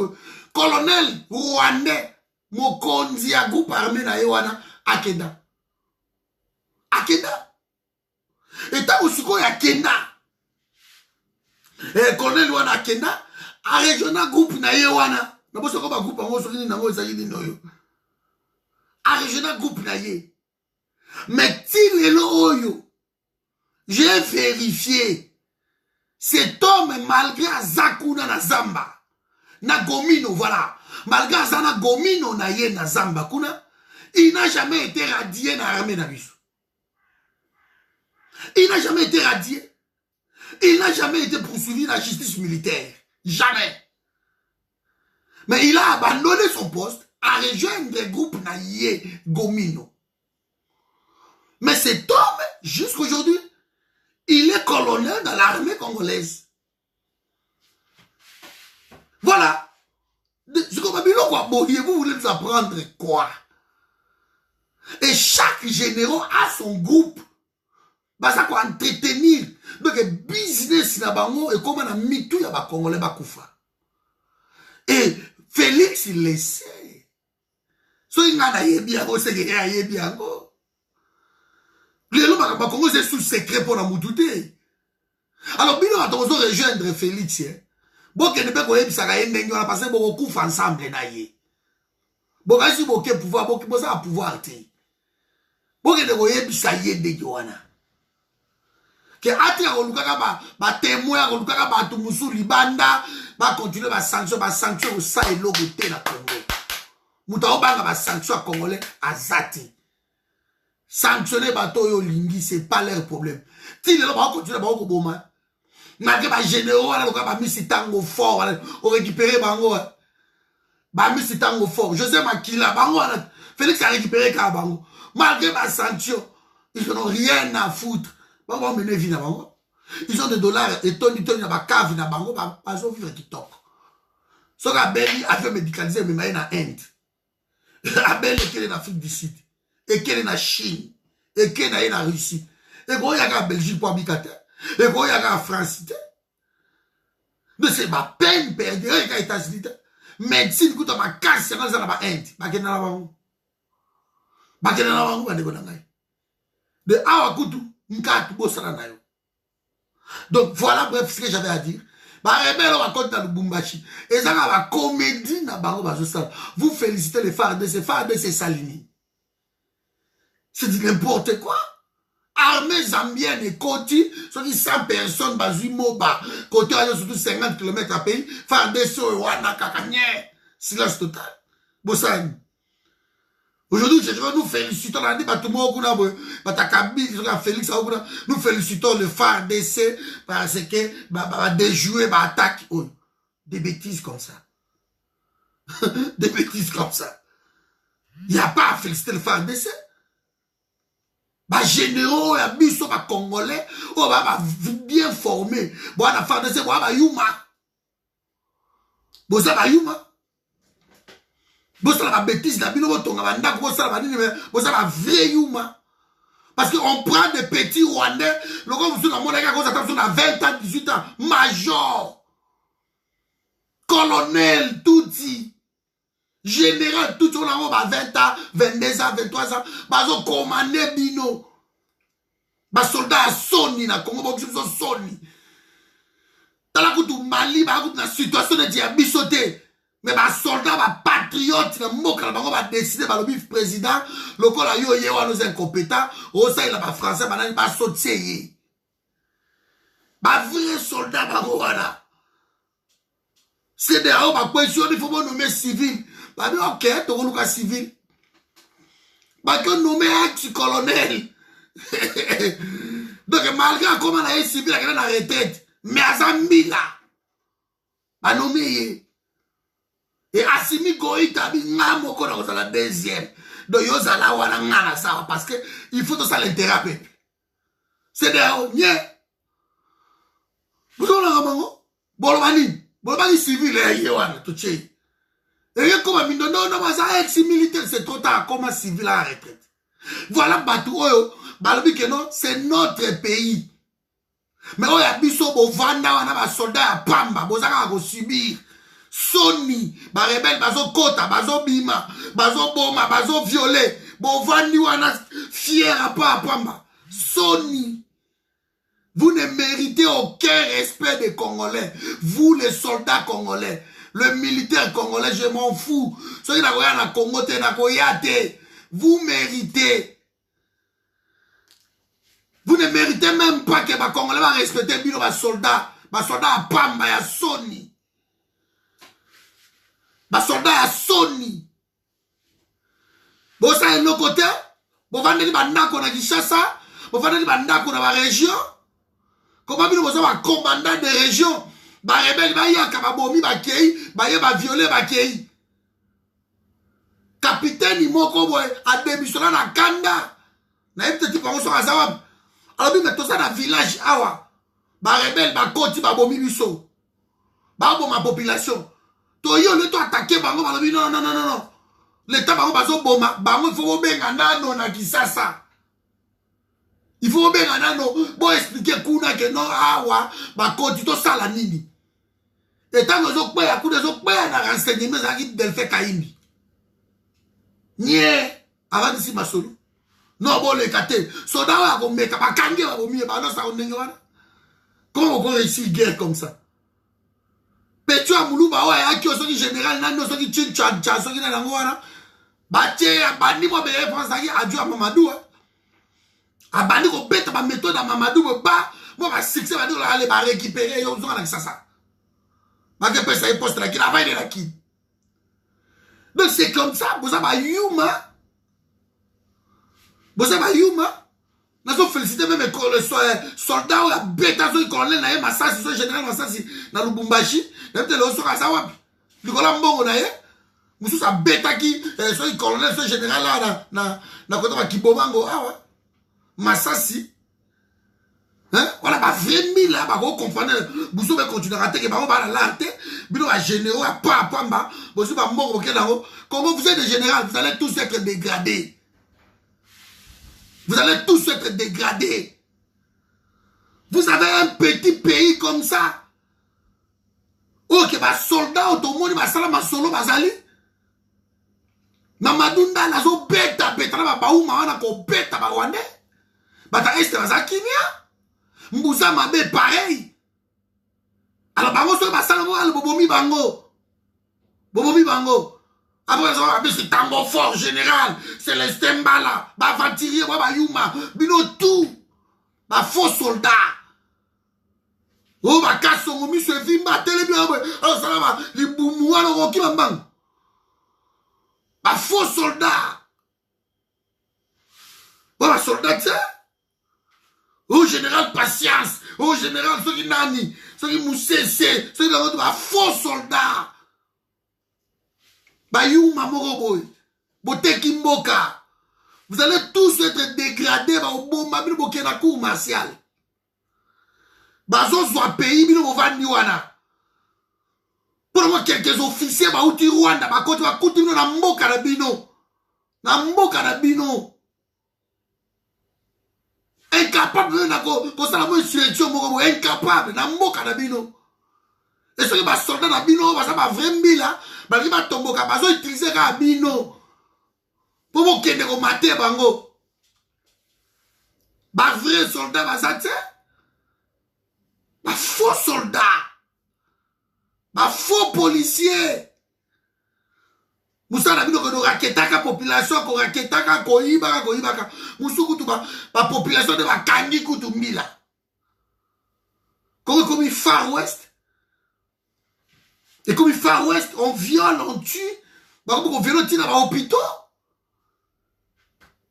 colonel rwandais, mokonzi ya groupe armé na yewana, akenda. Akenda. Et ta usiko ya kenda. Et colonel wana akenda, a régional groupe na yewana. Na boso ko ba groupe ango sokini na ngo ezali noyo. A régional groupe na ye. Mais ti lelo oyo, j'ai vérifié. Cet homme, malgré Zakuna na Zamba, na Gomino, voilà, malgré Zana Gomino na ye na Zamba, kuna, il n'a jamais été radié na l'armée na biso. Il n'a jamais été radié. Il n'a jamais été poursuivi dans la justice militaire. Jamais. Mais il a abandonné son poste à rejoindre le groupe na ye Gomino. Mais cet homme, jusqu'aujourd'hui, il est colonel dans l'armée congolaise. Voilà. Ce qu'on va dire, vous voulez nous apprendre quoi? Et chaque général a son groupe. Bah, ça quoi entretenir. Donc, business na bango et comment on a mis tout ya congolais bakoufa. Et Félix, il le sait. So, il n'a pas bien, c'est qu'il a bien. Les gens Congo c'est sous secret pour la moutouté. Alors bino a tozo rejoindre Félix. Bon que ne peut pas ebisaka yendengi on a passé beaucoup ensemble na ye. Bon kasi boke pouvoir boke boza pouvoir te. Bon que ne ko ebisa yendengi wana. Que ati ko lukaka ba témoin ko lukaka ba tumusu libanda ba continuer ba sanction au sa eloko te na Congo. Muta obanga ba sanction congolais azati. Sanctionner bateau yo lingi, c'est pas leur problème. Si les gens vont continuer à boma, malgré les généraux, on va mis tango fort, on récupérer bango, ba mis tango fort. José Makila, bango, Félix a récupéré bango. Malgré les sanctions, ils n'ont rien à foutre. Bango mener vie na bango. Ils ont des dollars et tonnes na ba cave na bango, ba zo vivre qui top. So ka beli affaire médicalisée mais maï na Inde. Abel qui est en Afrique du Sud. Et qu'elle est en Chine, et qu'elle est en Russie, et qu'on y a en Belgique pour habiter, Et quand il y a la France, mais c'est ma peine perdue, il y a États-Unis. Médecine, écoute, ma casse, c'est dans la Inde. Bakena la bango. Bakena la bango, bande bonangai. De awa kutu, nkatu bosala na yo. Donc voilà, bref, ce que j'avais à dire. Bah, rebelle, on va compter dans le Bumbashi. Et ça va comédie na bango, bah, ça. Vous félicitez les FARDC Salini. C'est du n'importe quoi. Armée zambienne et Koti, soit dit 100 personnes, bah, Moba, côté, surtout 50 km à pays, FARDC, Wana, Kakanye, silence total. Bossani. Aujourd'hui, nous félicitons la Félix, nous félicitons le FARDC parce que, déjouer, attaque, des bêtises comme ça. Des bêtises comme ça. Il n'y a pas à féliciter le FARDC. Généraux, il y a biso, Congolais, bien formé. Bon, la FARDC, Yuma. Bon, ça va Yuma. La bêtise, la vraie Yuma. Parce qu'on prend des petits Rwandais, le gars, vous a 20 ans, 18 ans, major, colonel, Tutsi, général, tout le monde a 20 ans, 22 ans, 23 ans, bazo commandé bino. Soldat à Sony, na Congo, Sony. Dans la route Mali, dans la situation de diabisoté. Mais les soldats, les patriotes, les mots qui ont décidé par le bif président, le col a eu nos incompétents, au sein de la français, ils ont sauté. Les vrais soldats, c'est derrière ma position, il faut nommer civil. Ok, tu vas nous civil. Tu vas nommer ex-colonel. Donc, malgré comment on a civil, il y a une retraite. Mais à Zambila, on a nommé. Et Assimi Goïta, c'est la deuxième. Donc, Yozala wana ngana ça parce que il faut tout ça l'intérêt. C'est derrière, vous avez un moment, Bolobani civil, Yewana, tout chez. Et comme non, ça ex-militaire, c'est trop tard, comment civil à la retraite. Voilà, Batou, Balobi que non, c'est notre pays. Mais on a biso, Bovanda, on a un soldat à Pamba, Bozaka va subir. Sony, rebelle, bazo kota, bazo bima, bazo boma, bazo violet, Bovandi, wana fier à pas à Pamba. Sony. Vous ne méritez aucun respect des Congolais. Vous, les soldats congolais, le militaire congolais, je m'en fous. Ceux qui n'ont rien à Congo, vous méritez. Vous ne méritez même pas que les Congolais va respecter les soldats. Les soldats à Pamba, à Sony. Les soldats à Sony. Vous savez, de l'autre côté, vous vendez les bandako na Kinshasa, vous vendez les bandako dans la région. Comment vous avez un commandant de région? Bah, rebelle, bah, y'a Kababomi, bah, Kei, bah, y'a, bah, violet, bah, Kei. Capitaine, il m'a dit, à démissionner dans Kanda. N'a eu petit parents sur Azawab. Alors, mais tout ça dans le village, awa. Bah, rebelle, bah, Koti, bah, Bomi, Bisso. Bah, bon, ma population. Toyo, le to attaqué, bah, non. L'État, bah, bazo, boma, bah, il faut bien un nano, na Kisasa. Il faut bien un nano. Bon, expliquer, kuna, que non, awa, bah, Koti, to ça, la nini. Et tant que vous avez coup de vous avez renseignement, vous avez Delphi Kaimbi. Nie, avant de si ma solo. Non, bon, les catés. Soda, vous mettez pas kangé, vous mettez pas, non, ça, on n'est pas. Comment on peut réussir une guerre comme ça? Petu Amoulou, bah, ouais, à qui on général, nan, on qui tchin, tchan, tchan, on qui n'a pas, bah, tiens, bah, ni moi, mais réponse à Dieu à Mamadou, hein. À bandi, on pète ma méthode à Mamadou, bah, moi, ma succès, bah, nous, aller, bah, récupérer, on s'en a ça. Ma que ça est poste là, qui n'a pas été là qui. Donc c'est comme ça, vous avez Yuma. Vous avez Yuma. Nous avons félicité même les soldats ou la bête, les colonels, les massassi, les généraux massassi, dans le Lubumbashi, les gens qui sont à Zawab. Les colonels Mbongo, nous sommes bête qui, les colonels, les généraux là, dans le côté de Kibomango, massassi. Hein? Voilà, bah, 20 000 là, bah, vous comprenez, vous pouvez continuer à rater, bah, on va la rater, mais nous, à généraux, à pas, vous pouvez mort, ok, là-haut. Comment vous êtes des généraux, vous allez tous être dégradés. Vous allez tous être dégradés. Vous avez un petit pays comme ça. Ok, bah soldat automobile, bah salama solo, bah zali. Na madunda nazo beta beta na bauma wana ko beta ba Rwandais. Bata este baza kimia. Mbuza mabe pareil. Alors bango so ba salamo al bobomi bango. Bobomi bango. Après ça va c'est tango fort général, c'est les Stembala, ba ventirier ba yuma, bino tout. Ba faux soldat. Oh ba kaso ngomi se vimba tele bien. Alors ça va li bumu wana roki bambang. Un faux soldat. Bon, un soldat, tu sais. Oh, général patience. Oh, général, ce qui nani. Ce qui moussé, ce qui un faux soldat. Bayou, mamoroboy. Bote Kimboka. Vous allez tous être dégradés au bon mabino boké na cour martiale. Bazo soit pays, bino movani wana. Pour moi, quelques officiers, bah, outi Rwanda, bah, quand tu vas continuer na mboka na bino. Na mboka na bino. Incapable, na ko ça la bonne sélection, incapable, na mboka na bino. Et ce qui va sortir na bino, bah, ça va vraiment là, bah, qui va tomber, bah, ça utiliser ka bino. Pour moi, kende ko mater bango. Bah, vrai soldat, bah, ça tient. Bah, faux soldat. Bah, faux policier. Moussa na bino ko raketaka population ko raketaka ko ibaka musuku tu ba population de ba kangi kutu mila. Comme Far West. Et comme Far West on viole, on tue, ba ko viole tina ba hôpitaux.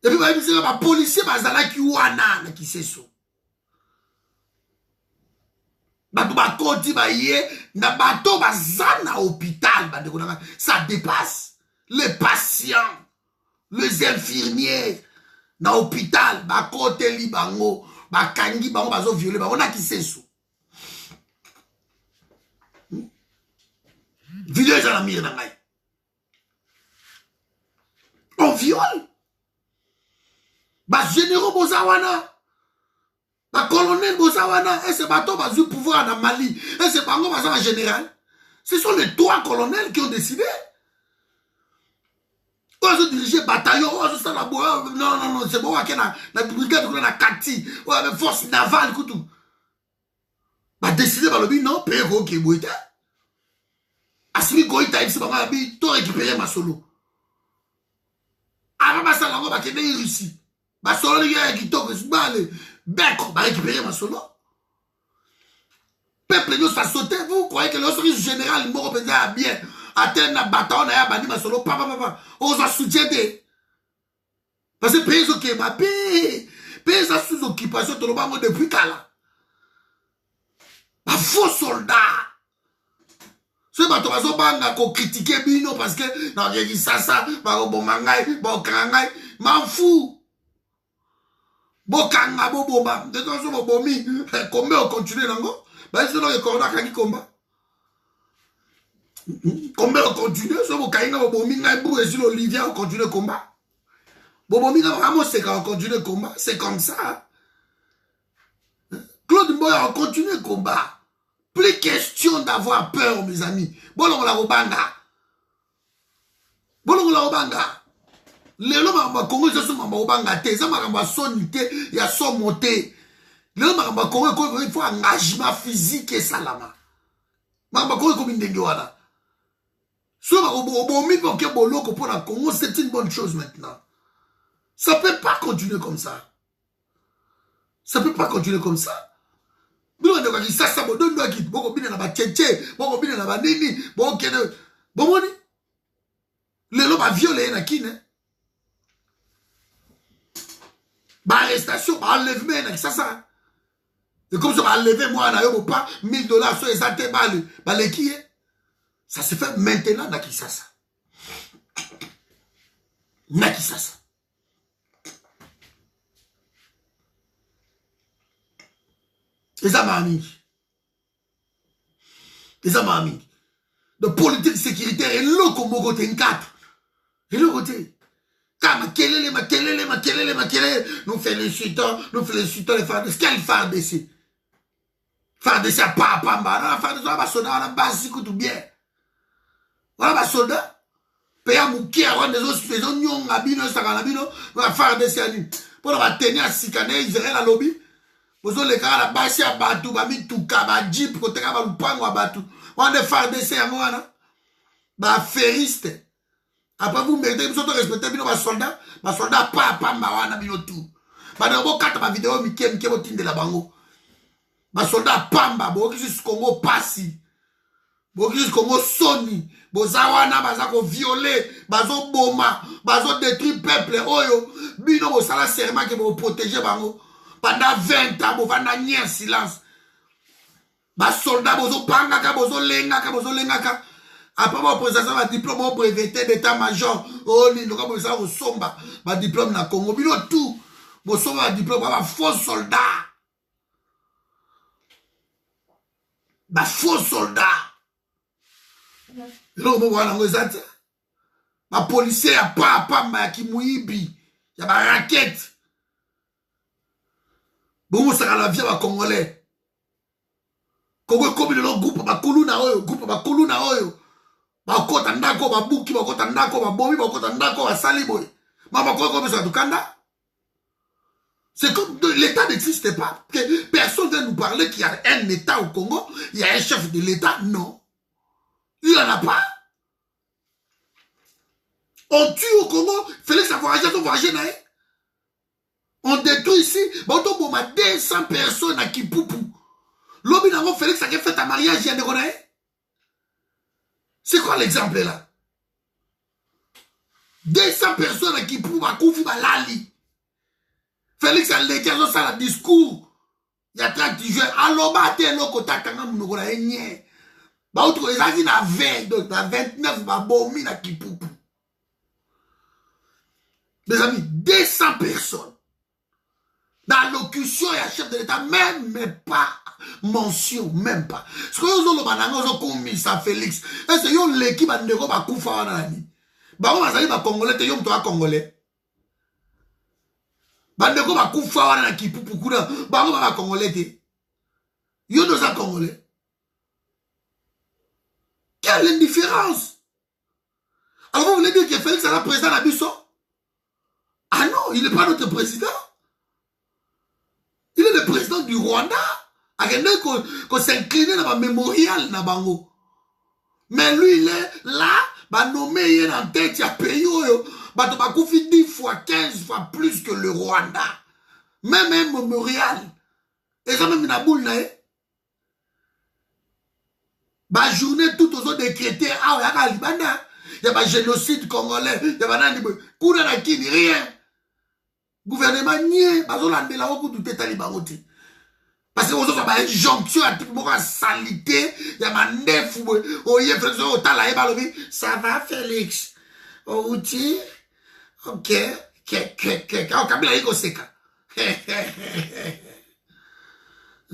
Et puis ba bizela ba policier ba zala ki wana na kiseso. Ba tu ba koti ba ye na bato ba zana hôpital ba de ça dépasse. Les patients, les infirmiers, dans l'hôpital, bah côté libango, bah kangi bango bazo violé, bah on a qui sait sous. Village à la mire d'angaï. On viole. Bah généraux Bozawana, bah colonel Bozawana, et c'est bateau bah du pouvoir dans Mali, et c'est bango bah en général. Ce sont les trois colonels qui ont décidé. On se diriger bataillon, on se la non, c'est bon, la brigade, on a Kati, on a force navale, tout. Bah, décider par le but, non, Péro qui est bouité. Asmi Goïta, il s'est pas dit, tu récupérer ma solo. Avant, bah, ça, là, bah, qu'il y a Russie. Bah, solo, il y a qui tombe, bah, le bec, bah, récupérer ma solo. Peuple, nous, ça sauté, vous croyez que le général, il m'a repensé à bien. Attends, na bataille, on a bani ma solo, papa, on va soutien. Parce que pays qui ma pays ça sous occupation, tout le monde depuis Kala. Un faux soldat. Ce bateau va se qu'on critiquer Bino parce que, non, il dit ça, bon mangai, bon krangai, m'en fous. Bon kanga, bon bomba, de toute façon, bon bomi, combien on continue là-haut? Ben, c'est là que Corona Kani combat. Combien on continue? Si on continue, et sur l'Olivia, on continue le combat. Vraiment, c'est quand on continue le combat. C'est comme ça. Claude Mboya, on continue le combat. Plus question d'avoir peur, mes amis. Bon, on la robanga. Les hommes Congo, ils sont robanga. Les hommes sonité, il y a son monté. Les hommes Congo, il faut un engagement physique et salama. Congo, comme une dengue. Pour la Congo, c'est une bonne chose maintenant. Ça ne peut pas continuer comme ça. Ça ne peut pas continuer comme ça. Les lots violé na kine. Arrestation, enlèvement, ça. Et comme ça, enlever moi, na yo pas $1000 sur les athées, les qui est. Ça se fait maintenant na Kisasa. Na Kisasa. Et ça m'a mis. De politique sécuritaire et le Congo côté 4. Et le côté. Car makelele, nous félicitons les femmes. Quelle femme ici? FARDC à pamba, FARDC à soldat, à la base, tout bien. Voilà, soldat. Paya mouki à rendre des oignons à bino, sakanabino, va FARDC à lui. Pour la tenir à Sikané, ils iraient la lobby. Vous avez les gars à la base, à Batou, Bami, Touka, ba Jeep, côté à Lupango, à Batou. On a des FARDC à moi, ba feriste. Après, vous mettez, vous respectez, bino, ma soldat, pas, wana, bino, tout. Ba d'abord, quand ma vidéo, Mikem, Kemotin de la bango. Ma soldat, pamba, bo, qui est Congo, passi. Bo, qui est Congo, soni. Bozawana bazako violer, bazo boma, bazo détruire peuple oyo, bino bo sala serment que bo protéger bango pendant 20 ans, bo vanda nien silence. Ba soldat bozo pangaka, bozo lengaka. Après mon présentation ma diplôme au breveté d'état-major, oh ni loka bo sala somba, ba diplôme na Congo, bino tout, bo somba diplôme ba faux soldat. Ba faux soldat. Lelo mo wana ngozati ba policier ya pamba ya kimuibi ya ba raquette bongo saka la vie ba congolais Congo komi le groupe ba kuluna oyo ba kota ndako ba buki ba kota ndako ba bomi ba kota ndako ba saliboy mama ko ça dukanda. C'est comme l'État n'existe pas. Personne vient nous parler qu'il y a un État au Congo, il y a un chef de l'État, non. Il n'y en a pas. On tue au Congo, Félix a voyagé, on détruit ici, on a 200 personnes à Kipoupou. L'homme n'a pas Félix a fait un mariage, il y a des. C'est quoi l'exemple là? 200 personnes à Kipoupou, à Koufi, à Lali. Félix a l'écrit ça le discours. Il y a 30 juin. Alors, il y a un autre qui bah, autre, ils ont na 20, donc na 29, bah, bomi na Kipoupou. Mes amis, 200 personnes. Dans l'allocution, il y a chef de l'État, même pas mention, même pas. Ce que vous avez commis ça, Félix, c'est l'équipe de Ndeko va koufa wanani. Bah, on va dire, Congolais, t'es toi Congolais. Bah, Ndeko va koufa wanani Kipoupou, bah, on va Congolais, t'es. Yo, nous sommes Congolais. Quelle indifférence! Alors vous voulez dire que Félix est le président d'Abisso? Ah non, il n'est pas notre président. Il est le président du Rwanda. Qu'on s'incline dans le mémorial. Mais lui, il est là, bah nommé en tête, il y a pays, bah tu vas confier 10 fois, 15 fois plus que le Rwanda. Même un mémorial. Et ça même une boule, là, bah journée tout aux autres décrété ah il y a pas génocide congolais, il y a pas kuna na kini rien. Gouvernement nie bazolandela ko tout talibangote. Parce que vous avez une jonction à tout monde salité, il y a mandef oye frère au tala e balobi, ça va Félix. Outi OK, au kabila iko seka.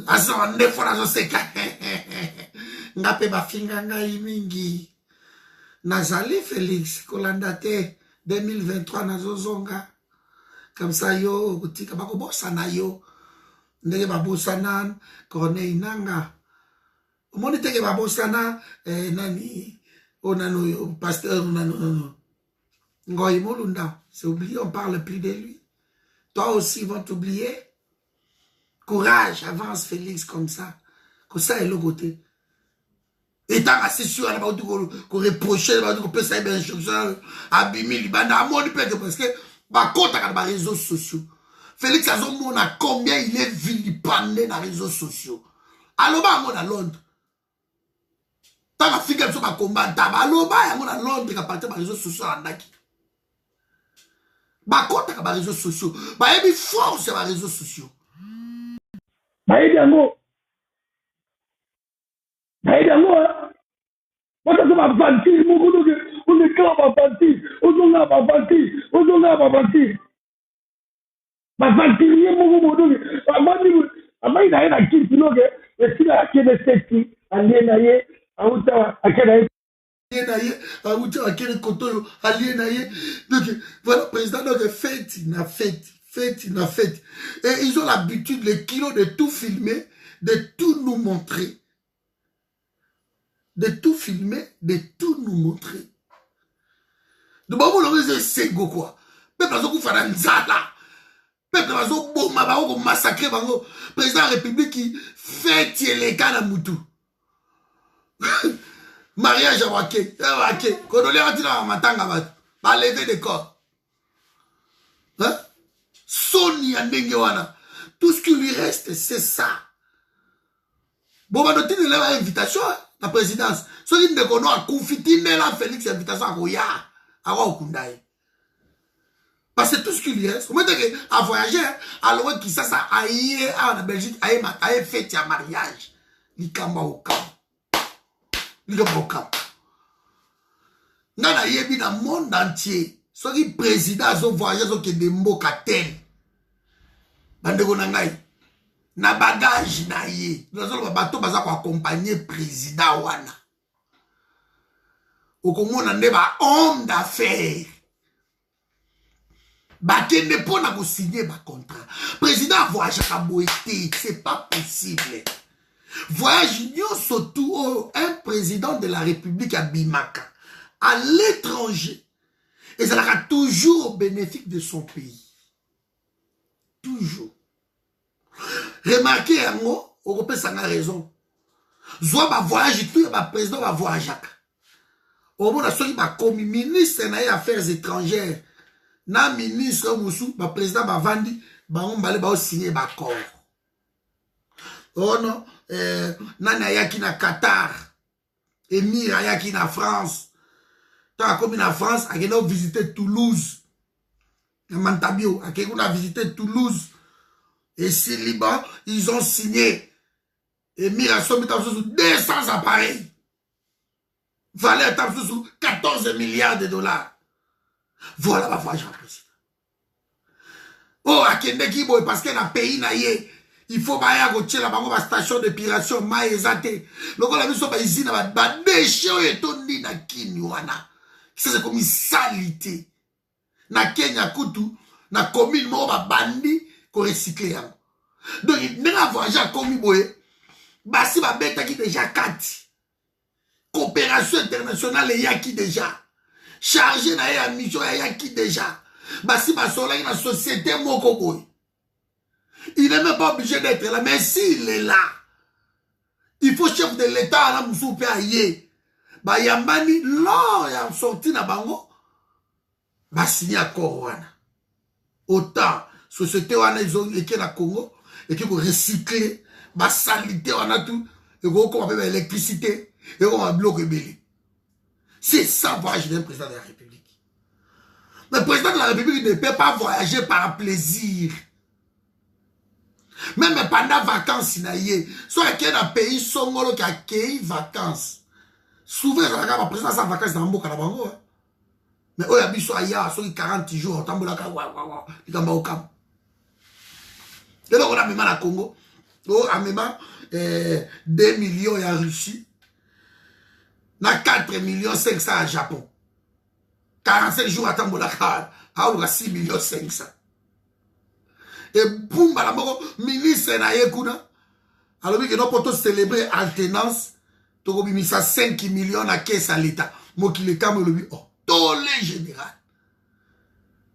Asa mandef na zo seka. Ngape bafinga ngai mingi nazali Félix kolanda te 2023 nazozonga comme ça yo kutika bakobosana yo ndenge babosana Corneille Nanga omoni teke babosana nani onano yo pasteur onano Ngoyi Molunda c'est oublié, on parle plus de lui. Toi aussi ils vont t'oublier. Courage, avance Félix comme ça est le côté. Et tant assez sûr, qu'on reprochait, qu'on peut savoir une instruction, abîmer, libanda, à mon père, parce que, bah, quand on a les réseaux sociaux, Félix Azomon a combien il est vilipendé dans les réseaux sociaux. Alors, bah, on a Londres. Tant que fille, elle combat, alors, bah, on a Londres, à partir des réseaux sociaux, en Naki. Bah, quand on a les réseaux sociaux, bah, il y a une force sur les réseaux sociaux. Bah, il y a on est donc voilà, président, donc fête. Et ils ont l'habitude, les kilos, de tout filmer, de tout nous montrer. De tout filmer, de tout nous montrer. De bon, on c'est quoi. Peuple a fait nzala. Peuple a fait massacrer. Président de la République qui fait les cas dans Moutou. Mariage à Wake. Condolé a dit dans Matanga. Pas lever des corps. Hein? Sony Andengewana. Tout ce qui lui reste, c'est ça. Bon, bah, nous avons invitation la présidence. Ceux qui ne connaissent pas, confitine la Félix invitation à Roya, à Rokundaï. Parce que tout ce qui lui reste, vous mettez à voyager, alors qui ça aille en Belgique, aille fête à mariage. Likamba au camp. Likamba au camp. Nana yebi dans le monde entier. Ceux qui président sont voyagés, sont qui des mots katel. Bandeko nangai. Na bagage na ye. Nous avons bateau baza ko accompagner président wana. Okomona ne ba homme d'affaires. Ba kende pona ko signer ba contrat. Président voyage à Boété, c'est pas possible. Voyage surtout un président de la République à Bimaka à l'étranger. Et ça sera toujours au bénéfice de son pays. Toujours. Remarquez, Européen, ça a raison. Soit va voyage, tout le président va voyager. Au moment où il va comme ministre des Affaires étrangères, na ministre Moussou, le président va vendre, on va signer un accord. Oh non, nana yaki na Qatar, émir yaki na France. Tant comme en France, on a visité Toulouse. Mantabio, on a visité Toulouse. Et si Liban, ils ont signé. Et Mirassol met sous 200 appareils. Valeur sous 14 milliards de dollars. Voilà ma voyage en président. Oh, à Kendeki, parce qu'il y a un pays, il faut que la station d'épuration, maïzate. Le gars, la mission, ici, il y a des déchets et tout, na Kinywana. Ça, c'est comme une salité. Na Kenya, Koutou, na commune, ma bandi, qu'on recycle. Donc, il n'y a pas voyagé à Komiboé. Bassi va bête qui déjà 4. Coopération internationale, il y a qui déjà. Chargé na ya mission, il y a qui déjà. Bassi va sola dans la société Mokoboy. Il n'est même pas obligé d'être là, mais s'il est là, il faut chef de l'État à la Moussoupe aïe. Bah yambani, là, il a sorti na bango. Bah signé à Corona. Autant, société wana ils ont écrit na Congo, et qui vont recycler, bah salité wana tout, et qu'on va faire l'électricité, et qu'on va bloquer belé. C'est ça, voyage d'un président de la République. Mais le président de la République ne peut pas voyager par plaisir. Même pendant vacances, soit qu'il y a un pays songolo qui a accueilli vacances. Souvent, le président a vacances dans le monde. Mais il y a des gens qui ont 40 jours, ils ont au camp. Et donc, on a même à Congo, on a même 2 millions en Russie, on a 4 millions 500 à Japon. 45 jours à Tambolaka, on a 6 millions 500. Et boum, la ministre na yekuna, alors que nous pouvons célébrer alternance, tu as mis ça 5 millions à caisse à l'État. Moi qui le calme le oh, tous les généraux.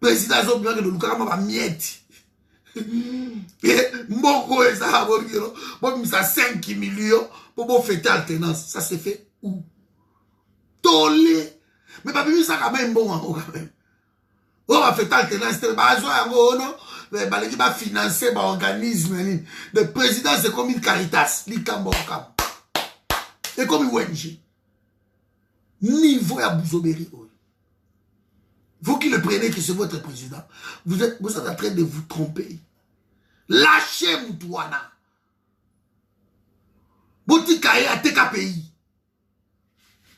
Président Zobia de Lukarama va miette. Et Moko et ça, moi mis ça 5 millions pour fêter alternance. Ça s'est fait où? Tolé. Mais pas mis ça quand même bon quand même. On va fêter alternance, c'est pas non. Mais qui va financer l'organisme. Le président, c'est comme une Caritas. Et comme une ONG. Niveau à Bouzoberi. Vous qui le prenez, que c'est votre président, vous êtes en train de vous tromper. Lâchez Moutouana. Boutikaye à TKPI.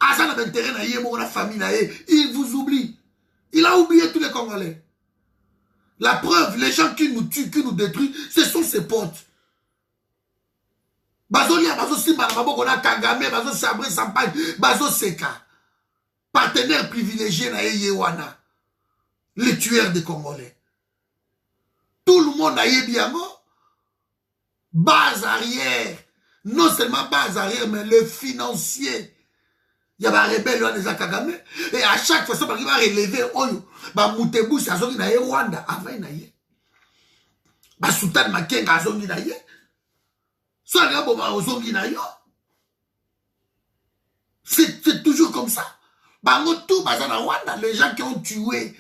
Asa n'a d'intérêt na yé, la famille na yé. Il vous oublie. Il a oublié tous les Congolais. La preuve, les gens qui nous tuent, qui nous détruisent, ce sont ses potes. Bazo Lia, Bazo Simba, Bazo Kagame, Bazo Sabré Sampagne, Bazo Seka. Partenaire privilégié na Yewana. Les tueurs des Congolais. Tout le monde a Yebiango. base arrière. Non seulement base arrière, mais le financier. Il y a des rebelles, il y a des Kagame. Et à chaque fois, il va relever, Moutebu, c'est Azongi Naye, Rwanda, avant Naye. Sultan Makenga, Azongi Naye. Soit il y a Azongi Naye. C'est toujours comme ça. Bango tout, Bazana Rwanda, les gens qui ont tué,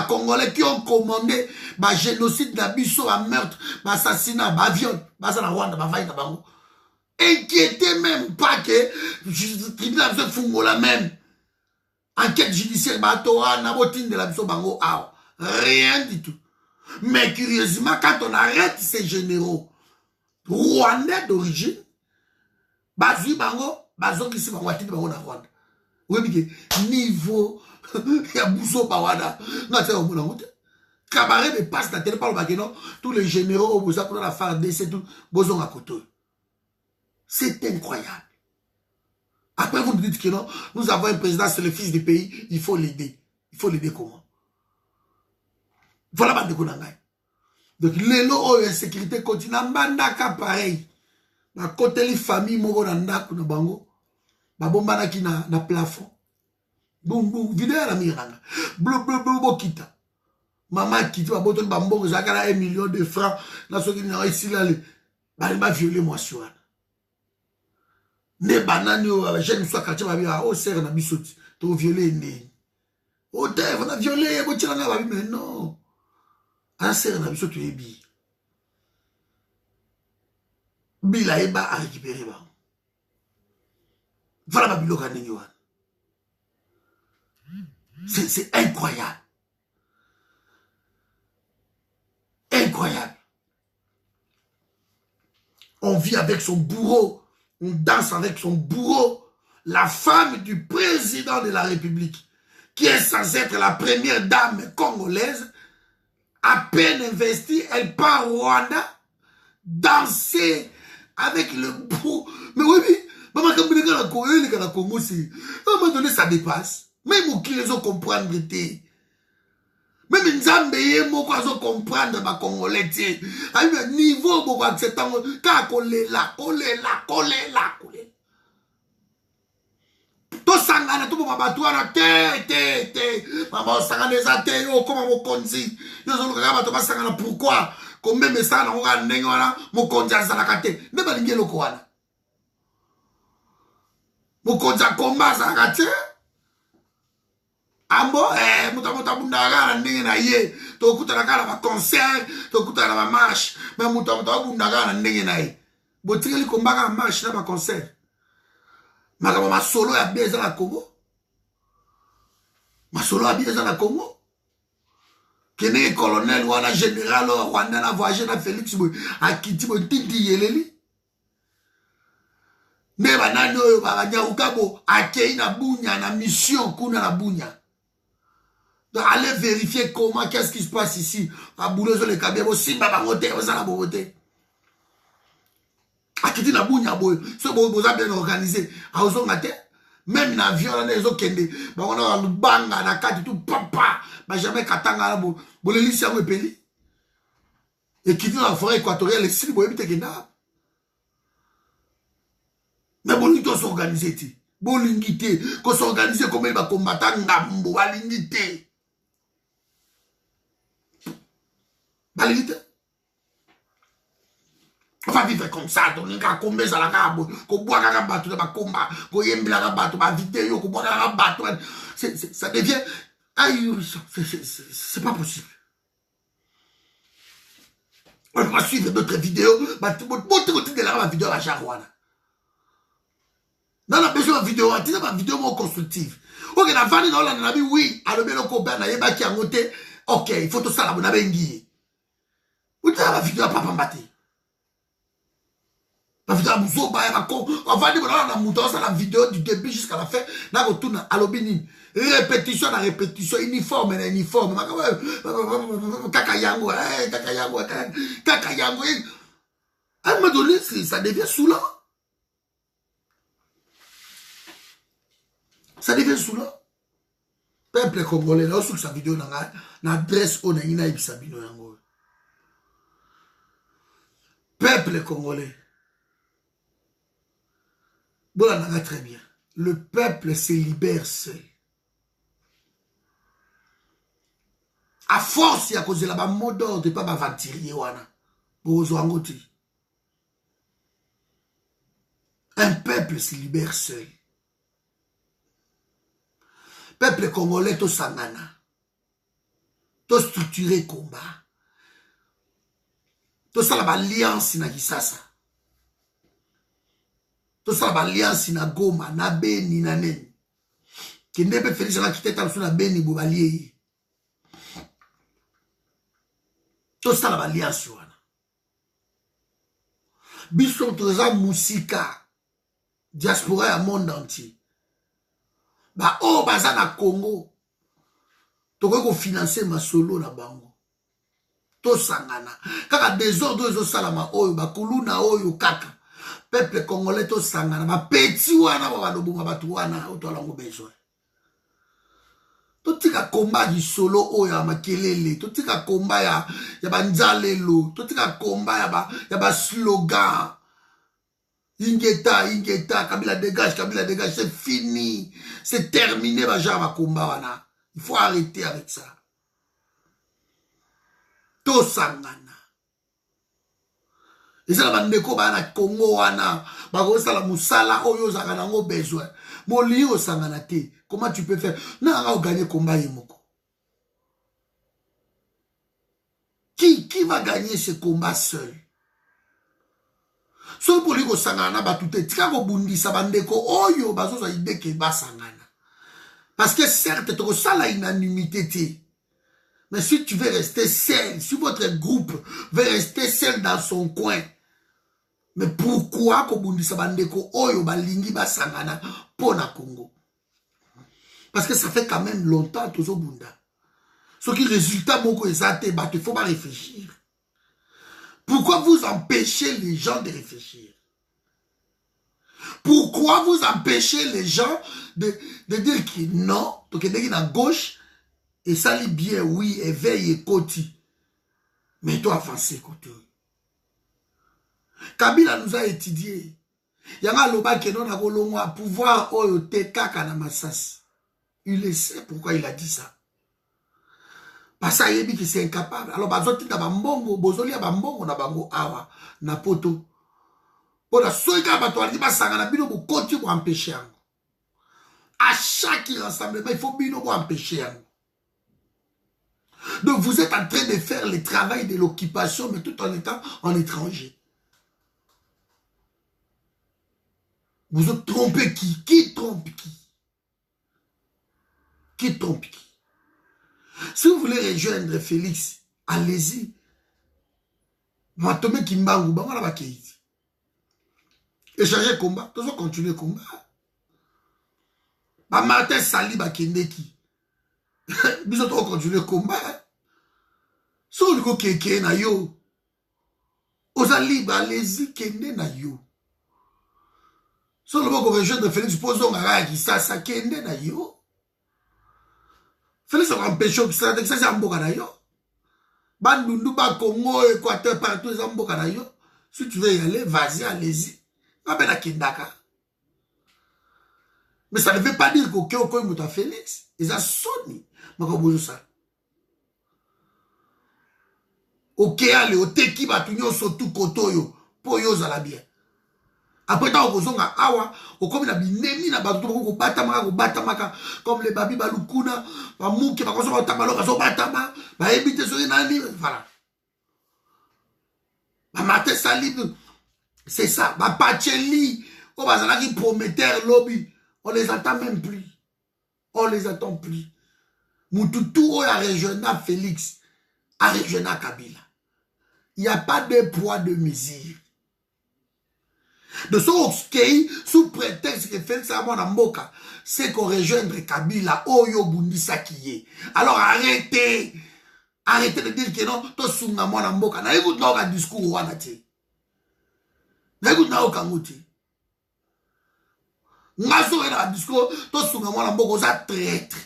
Congolais qui ont commandé, génocide, d'abisso, meurtre, assassinat, viol, Bazana Rwanda, Vaïda Bango. Inquiétez même pas que le tribunal de Fungola même. Enquête judiciaire, Batora, Nabotine de la Bisso Bango, rien du tout. Mais curieusement, quand on arrête ces généraux rwandais d'origine, Bazui Bango, Bazon qui se va Watine Bango na Rwanda. Oui, mais niveau, il y a Bousso Bawada. Non, c'est au monde. Cabaret me passe la télé par le baguette, tous les généraux au Bosa pour la FARDC, c'est tout, Bozon à côté. C'est incroyable. Après, vous nous dites que non, nous avons un président, c'est le fils du pays, il faut l'aider. Il faut l'aider comment? Voilà ma déconangaï. Donc, les lots de sécurité continue, bandaka pareil. Ma côté les familles, mon gars, na bango, ma bomba qui na plafond. Boum, boum, vidéo la miranga. Blou, blou, blou, bokita. Maman qui va botter bambon, j'accara 1 million de francs, dans ce qui n'a ici là, elle m'a violé moi sur elle. Ne banani o jeune soit quartier ba bien o serre na bisoti to violer né o dev on a violé bo tira na ba mais non a serre na bisoti ebi bila eba a récupérer ba voilà ba biloka ningi wana c'est incroyable, incroyable. On vit avec son bourreau. On danse avec son bourreau, la femme du président de la République, qui est censée être la première dame congolaise, à peine investie, elle part au Rwanda, danser avec le bourreau. Mais oui, maman, comme les gars, la Congo, c'est, à un moment donné, ça dépasse. Même au qui les ont comprendre, même Nzambe moko azo comprendre ma congolais ti à niveau beaucoup acceptant ka kolela to sangana to babatwana te mama sangana za te yo comme mokonzi yo zo ka bato ba sangana pourquoi comme même ça na nga ndenge wana mokonzi azala kate ne balingi loko wana mokonzi akomba za kate ambo muta bundagara ndenge na ye to kutana kala ba concert to kutana ba marche mais muta bundagara ndenge na ye botikeli kombaka marche na ba concert makaba ma solo ya beza na Congo ma solo ya beza na Congo kene colonel wana général Rwanda na voyage na Félix Boy akiti bo tindi yeleli ne banani oyo babanyaruka bo akei na bunya na mission kuna na bunya. Allez vérifier comment, qu'est-ce qui se passe ici. À Boulozo, les cabines, aussi, baba voter, vous allez voter. À qui dit la bougne, ce beau bien organisé. À Ozongate, même dans l'avion, les autres kende, on a le bang, la carte, tout, papa, jamais katanga, bon, les lycéens, vous payez. Et qui dit dans la forêt équatoriale, les cibles, vous évitez que n'a. Mais bon, ils doivent s'organiser, bon, l'unité, qu'on s'organise comme ils vont combattre, n'ambo, l'unité. Balite. On va vivre comme ça, on va combattre ça la cabo, qu'on boit la bateau, on va combattre, qu'on aime la bateau, on va vidéo, qu'on boit la bateau. Ça devient. C'est pas possible. On va suivre d'autres vidéos, monter de la vidéo à Jarouana. Dans la besoin de vidéo, tu sais, ma vidéo constructive. Ok, la vanne dans la vie, oui, à le bien copain, na yeba qui a monté, ok, il faut tout ça, la bonne bengi. Vous avez la vidéo à Papa Mbati. La vidéo à Mouzoba, on va dire que la vidéo du début jusqu'à la fin, on retourne à l'obéni. Répétition à répétition, uniforme à uniforme. Kakayango, kakayango. À un moment donné, ça devient saoulant. Ça devient saoulant. Peuple congolais, là, sur sa vidéo, on adresse au Nangina et Sabino Yango. peuple congolais, bon, on a très bien. Le peuple se libère seul. À force, il y a cause de la mot d'ordre, pas m'aventurier, wana. Un peuple se libère seul. Peuple congolais, to sangana. To structurer combat. To sala alliance na Kisasa. To sala alliance na Goma, na Beni, na Neni. Kende pe Félix na kiteta na Beni bobalie. To sala alliance wana. Biso toza musika. Diaspora ya monde entier. Ba o baza na Congo. Toko ko financer ma solo na bango. To sangana. Kaka désordre zo salama oyo ba kuluna oyo kaka. Peuple congolais to sangana ba petit wana ba lobunga batu wana otolango besoin. To tika combat du solo oyo ya makelele, to tika combat ya banzalelo, to tika combat ya ba slogan. Ingeta, Ingeta, Kabila dégage, c'est fini. C'est terminé, bah, genre, combat, wana. Il faut arrêter avec ça. To sangana. Et ça, la bandeko, bah, na Congo, wana. Bah, ça, la moussala, oyo, zaka, nango, besoin. Moli, o sangana, te. Comment tu peux faire? Na, on gagner combat, yemoko. Qui va gagner ce combat seul? So pour lui sangana batute tika ko bundisa bandeko oyo bazoza ideke basangana. Parce que certes tu ça la unanimité. Mais si tu veux rester seul, si votre groupe veut rester seul dans son coin, mais pourquoi ko bundisa bandeko oyo balingi basangana pona Congo? Parce que ça fait quand même longtemps tozo bunda. Ce qui résultat moko ezate ba il faut pas réfléchir. Pourquoi vous empêchez les gens de réfléchir? Pourquoi vous empêchez les gens de dire que non, donc il à gauche, et ça lit bien, oui, éveille et côté. Mais toi, avancez côté. Kabila nous a étudié. Yanga loba que non a pouvoir oyo te kaka na masas. Il le sait pourquoi il a dit ça. Parce que c'est incapable. Alors, bazoti na bambongo, bozoli ya bambongo na bango awa, na poto. Pour la soïka batouali, basanga na bino bo koti pour empêcher. À chaque rassemblement, il faut bino pour empêcher. Donc, vous êtes en train de faire le travail de l'occupation, mais tout en étant en étranger. Vous êtes trompé qui? Qui trompe qui? Qui trompe qui? Si vous voulez rejoindre Félix, allez-y. Matome Kimbangu, bango la bakeiti. Échanger combat, tous continuer combat. Ba Martin Sali bakendeki. Nous autres continuer combat. Si on dit que na yo, osa libre, allez-y, kende na yo. Si on dit que rejoindre Félix, posons à Kisasa, kende na yo. Félix a empêché que ça c'est un beau canaillot. Bandundu, Congo, Équateur, partout, c'est un beau canaillot. Si tu veux y aller, vas-y, allez-y. Pas Kindaka. Mais ça ne veut pas dire qu'aucun est Félix. Ils ont sonné. Mais comme ça. Ok, allez, au teki, batunyo, surtout kotoyo, pour yo, ça la bien. Après, tant qu'on a awa, au comme il a binemi na bateau ko batamaka comme les babi balukuna, ba muke ba koso tamalo kaso batama, ba ebite so nani, voilà. Ba Martin Sali, c'est ça, ba Pacheli, on va s'en qui prometteur lobby, on les attend même plus. On les attend plus. Moutoutou a régional Félix, a régional Kabila. Il n'y a pas de poids de mesure. De ce pays, sous prétexte que Félix Mboka, c'est qu'on rejoindre Kabila, Oyo Bundisa qui est. Alors arrêtez. Arrêtez de dire que non, to sunga mwana Mboka. Na écoute na aucun discours wana te. Na écoute na aucun moti. Ngaso ena discours, to sunga mwana Mboka oza traître.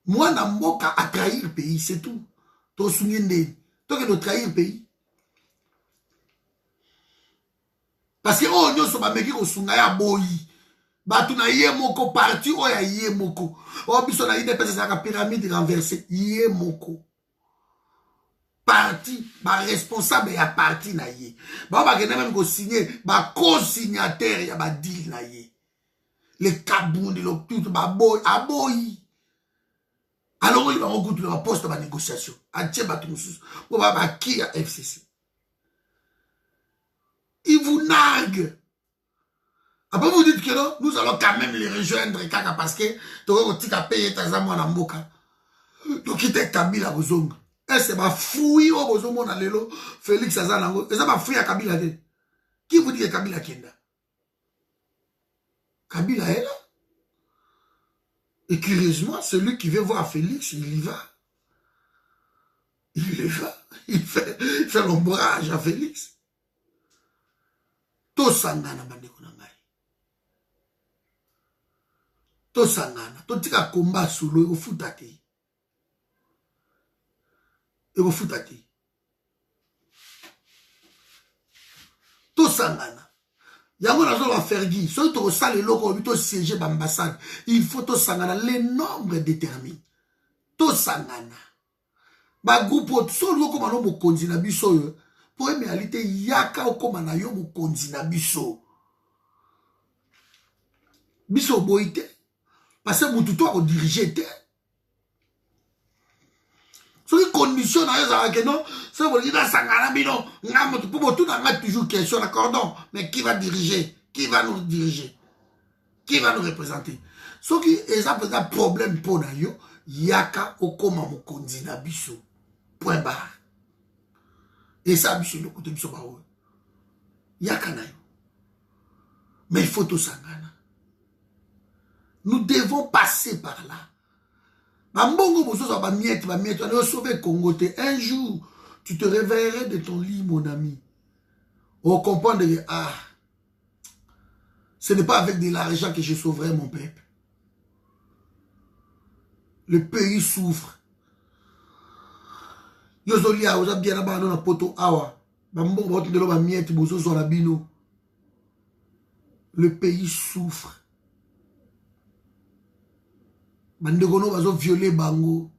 Mwana Mboka a trahi le pays, c'est tout. To sunga ndeni. To que de trahir le pays. Parce que oh nyonso bameki kosunga ya boyi. Batu na ye moko parti o ya ye moko. O biso na ide pesa la pyramide renversée ye moko. Parti ba responsable ya parti na ye. Ba ba kena même ko signer ba co-signataire ya ba deal na ye. Le kabundi le tout ba boy aboyi. Alors il va rencontrer la poste de négociation. Atie ba tout sous. Pour ba qui à FCC. Il vous nargue. Après vous dites que non, nous allons quand même les rejoindre kaka parce que tu vas payer ta zamo na mboka. Donc il était Kabila bozonga. Et c'est ma fouille au bozongo na lelo Félix Azanango. Et ça ma fouille à Kabila de. Qui vous dit que Kabila kenda? Kabila est là. Et curieusement, celui qui veut voir Félix, il y va. Il y va. Il fait l'ombrage à Félix. Tout sangana bandeko na ngai. To sangana, to tika combat solo eko futa te. Eko futa te. To sangana. Yango nazo va faire gi, so to sale loko to siéger l'ambassade. Il faut to sangana, les nombres déterminent. To sangana. Ba groupe solo ko mano mo konzi na biso yo. Pour une réalité yaka ko mana yo mo konzi na biso. Biso boite. Parce que vous toi diriger sur les conditions que non c'est vous dire sangana bino ngam pour tout dans toujours question d'accord mais qui va diriger, qui va nous diriger, qui va nous représenter ce qui est un problème pour nous yaka okoma mokonzi na biso point barre et ça biso le côté biso ba yaka na yo mais il faut tout sangana. Nous devons passer par là. Bambongo bozo ba miette, on va sauver Congo. Un jour, tu te réveillerais de ton lit, mon ami. On comprend que ce n'est pas avec de l'argent que je sauverai mon peuple. Le pays souffre. Yozolia, oza bien là-bas dans la poto awa. Bambongo bozo de ba miette bozo zo la bino. Le pays souffre. Bandegono bazo violer bango.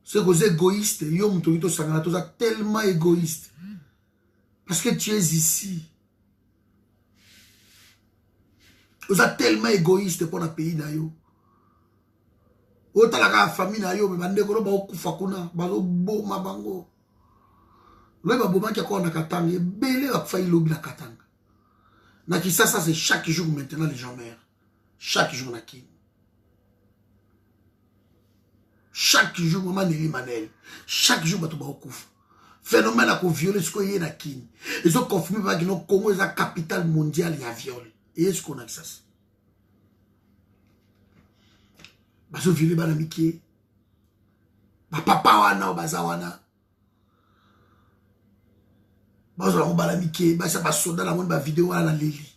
C'est que vous êtes égoïste. Yo mtoito sangana toza tellement égoïste. Parce que tu es ici. Vous êtes tellement égoïste pour le pays na yo. Ota la famille na yo me bandegono ba okufa kuna bazo boma bango. Le ba boma ki ko na katanga belé ba fa ilobi na katanga. Na ki ça c'est chaque jour maintenant les gens meurent. Chaque jour na ki. Chaque jour, maman Nelly Manel. Chaque jour, tu vas au couvre. Phénomène à violer ce qu'il y a na Kini. Ils ont confirmé que le Congo est la capitale mondiale, il y a viol. Et est-ce qu'on a que ça? Ils ont violé Banamiki. Papa wana ou bazawana. Ils ont Banamiki. Ils ont soda la monde vidéo à la Lili.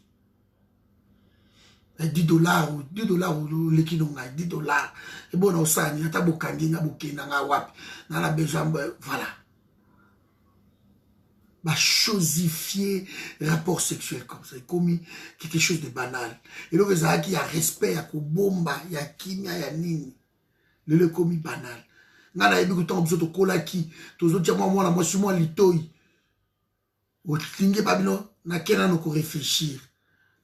$10 ou le kinonga, $10. Et bon, on s'en y a ta bokandi, na bokina, na wap, na la besoin, voilà. Bah, chosifier rapport sexuel comme ça, commis quelque chose de banal. Et donc, il y a respect, il y a bomba, il y a kimia, il y a nini. Le commis banal. Nana, il y a beaucoup de temps, kolaki, tous autres, moi, je suis moi, litoi. Ou tingue pas bien, na kena no ko réfléchir.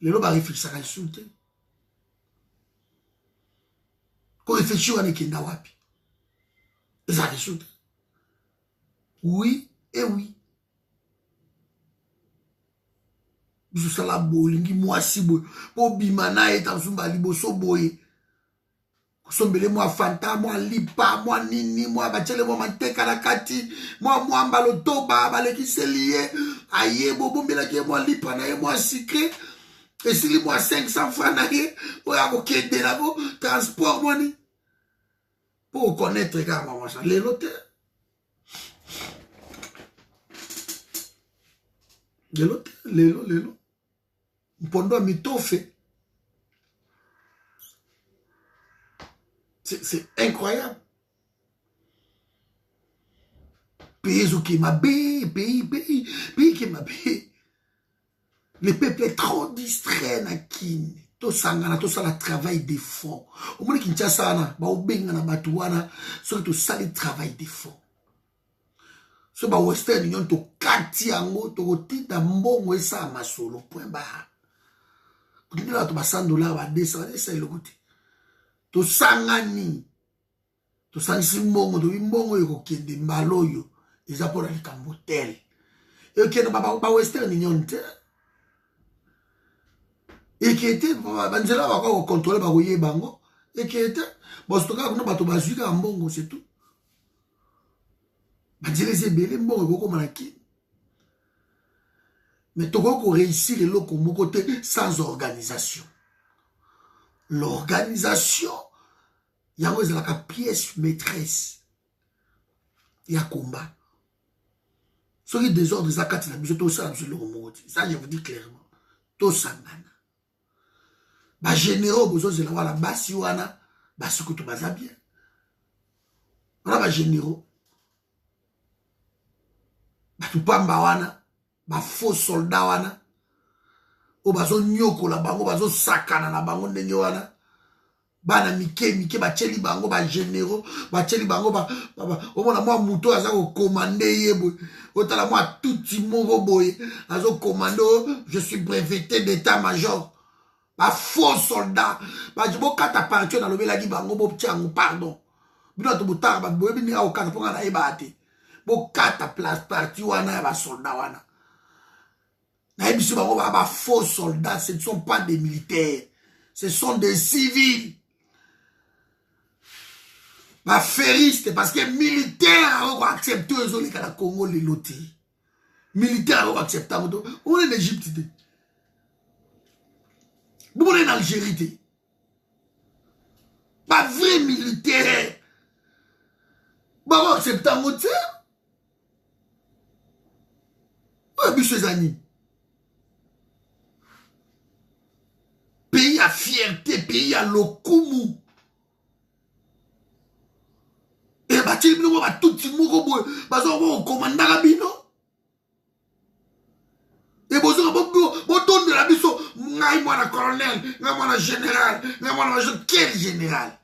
Le loba réfléchir, ça va insulter. Qu'on réfléchit à Nekenda Wapi. Et ça résout. Oui et oui. Bisou sala bolingi mwasi boy. Po bimana et tamsumba liboso boy. Sombele moi fanta, moi lipa, moi nini, moi bachele moi manteka na kati, moi mbaloto ba baleki se lié. Aye bobo mbela ki moi lipa na ye moi sucré. Et si moi 500 francs na ye, ou ya ko kende na bo transport money. Pour connaître car maman ça les lotes. Les lotes, les lots. Pendant mitofe. C'est incroyable. Pays qui m'a pays qui m'a Le peuple est trop distrait na kini. To sangana to sala travail de fond. Au moins Kinshasa na ba obenga na batuana so to sali travail de fond. So ba Western Union to kati yango to tita mbongo esa masolo point ba. Kutindela to ba $100 ba $200 esa elokoti. To sangani. To sangisi mbongo to mbongo yoko kende mbaloyo. Eza pona likambotel. E kende ba Western Union te. Et qui était, banzela va quoi contrôler ba koye bango, et qui était, bon stoka kuna bato bazuka mbongo c'est tout. Banzela zebele mbongo boko manaki. Mais toko ko réussir le loko moko te sans organisation. L'organisation yango ezala ka pièce maîtresse ya combat. Soki désordre za kati na biso to ça absolu moko. Ça je vous dis clairement. To sangana. Ba généraux bozozela wala basi wana basukutu baza bien. Wana ba généraux batupamba wana ba faux soldats wana o bazo nyoko la bango bazo sakana na bango ndenge wana bana mike bacheli bango ba généraux bacheli bango ba omona moi muto aza ko commander yebo otala moi tout moko boye azo commander je suis breveté d'état-major. Ba faux soldat ba jibo kata partir na lobela ki bango bo tiango pardon bino to butara ba boyebi ni au kata ponga na ebate bo kata place parti wana ba soldat wana na ebiso bango ba faux soldats, ce ne sont pas des militaires, ce sont des civils. Ba feriste parce que militaire on accepte eux les kala Congo les lotis militaire on accepte on est en Égypte. Vous êtes en Algérie. Pas vrai militaire. Vous acceptez un moteur. Oui, monsieur Zani. Pays à fierté, pays à lokumu. Et bah, tu vas tout le monde. Bah, on commande la bino. Et vous donne de la biso, ngai mwana colonel, ngai mwana général, ngai mwana major, quel général?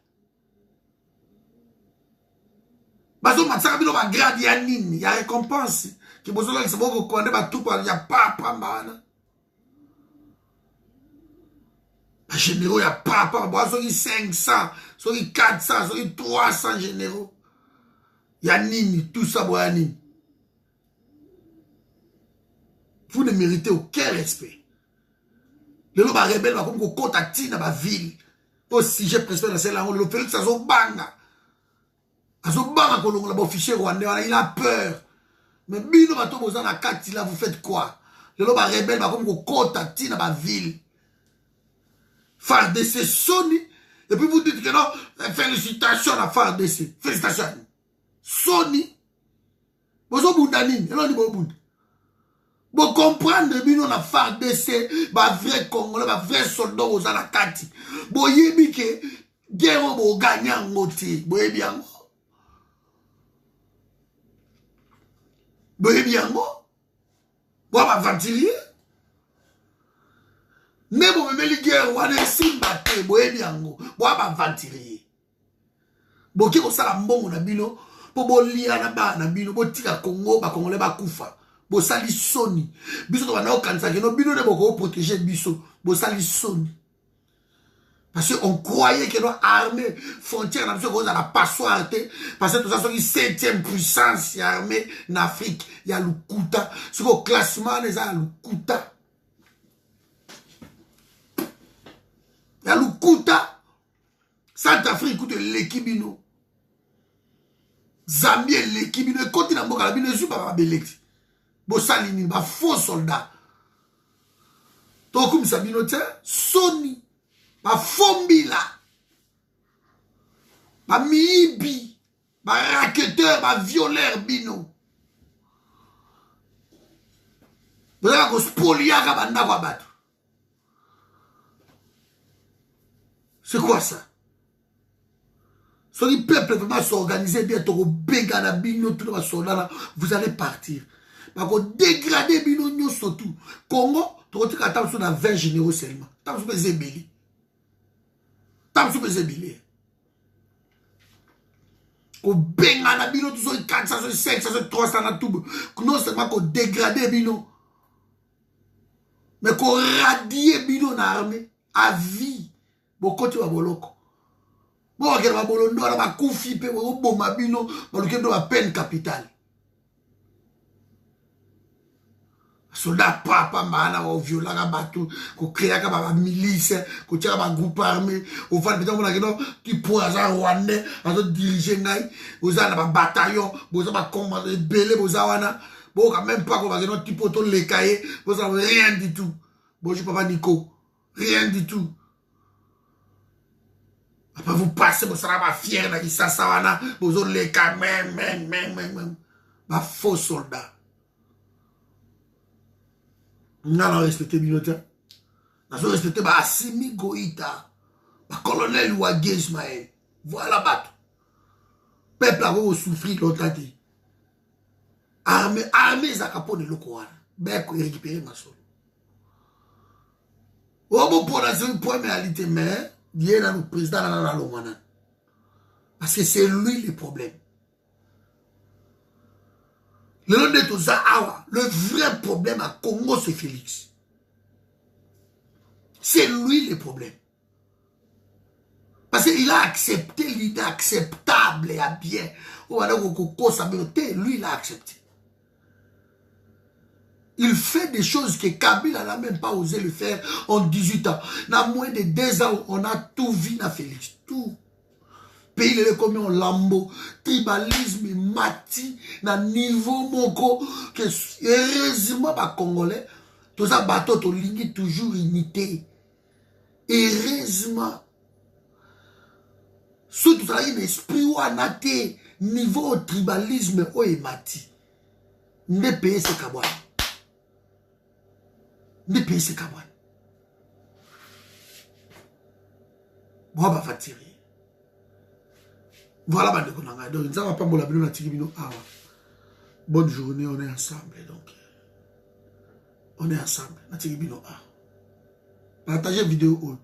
Bazo matsaka bino ba grade ya nini, ya récompense. Ki bozo la lisabo ko konde ba tout pa ya papa mbana. Ba généraux ya papa, bozo ki 500, so ki 400, so ki 300 généraux. Ya nini, tout ça boya nini. Vous ne méritez aucun respect. Le loba rebelle va comme kota tina ba ville. Aussi j'ai presque dans celle là on le Félix azo banga. Azo banga ko la officier rwandais il a peur. Mais bino ba to boza na kati là vous faites quoi? Le loba rebelle va comme kota tina ba ville. FARDC Sony et puis vous dites que non, félicitations à FARDC. Félicitations. Sony. Bozo bundani, et non ni bo bund. Vous comprenez bien on a FARDC, ba vrai Congolais, ba vrai soldat aux anakati. Bo yebi ke guerre bo gagnant ngoti, bo yebi yango. Bo yebi yango. Bo ba ventilier. Ne bo memeli guerre wana simbate, bo yebi yango. Bo ba ventilier. Bo ki ko sala mbongo na bino, po bo lia na ba na bino, bo tika Congo ba Congolais ba kufa. Bosali soni biso to bana okanisa que no bino ne boko protéger biso bosali soni parce que on croyait que nos armées frontières na biso ko za la passoire parce que tout ça sont 7e puissance armée en Afrique il y a Lukuta ce au classement les a Lukuta il y a Lukuta Centrafrique coûte l'équibino Zambie l'équibino continent mboka la bino zuba ba beleti Bossalini, ba faux soldat. Tokum Sabinote, Sony, ba Fombila, ba Miibi, ba racketeur, ba violeur bino. Vous avez un spoliaka banda kwa batu. C'est quoi ça? Si le peuple vraiment s'organiser bien, bino, tout le monde, vous allez partir. bako dégrader bino nyo surtout Congo tokotika tamso na 20 généraux seulement tamso peze belé tamso peze belé ko benga na bino tout so 400 500 300 na tout non seulement ko dégrader bino mais ko radier bino na armée à vie bokoti wa boloko bon akela ba bolondo ala ba kufi pe bo boma bino balukendo ba peine capitale soldat papa mana au viola bateau ko créer ka ba milice ko tira ba groupe armé au fa peut-être mona keno qui poisa rwandais azo diriger ngai oza na ba bataillon boza ba commander belé boza wana bo quand même pas ko ba keno tipo to le cahier boza rien du tout bonjour papa Nico rien du tout. Après vous passez vous serez pas fier na ça wana bozo le ka même ba faux soldat. Non, respectez Binota. Nous respectez Assimi Goïta, le colonel Ouagé Ismaël. Voilà, bateau. Peuple a souffert longtemps. Armée, Zakapo de l'Okoan. Ben, il récupérer ma soul. Au pour la première réalité, mais il y a le président dans la Lomana. Parce que c'est lui le problème. Le vrai problème à Congo, c'est Félix. C'est lui le problème. Parce qu'il a accepté l'inacceptable et à bien. Lui, il a accepté. Il fait des choses que Kabila n'a même pas osé le faire en 18 ans. Dans moins de 2 ans, on a tout vu dans Félix. Tout. Pays les comme on lambo, tribalisme, mati, na niveau moko, que heureusement pas congolais, tout ça bateau to ligne toujours unité. Heureusement. Surtout ça y a un esprit ou un athée, niveau tribalisme ou mati. Ne paye ce kabouane. Ne paye ce kabouane. Bon, bah, fatigué. Voilà, donc nous avons pas mon labino na tigibino. Bonne journée, on est ensemble. Donc, on est ensemble. Na tigibino. Partagez la vidéo.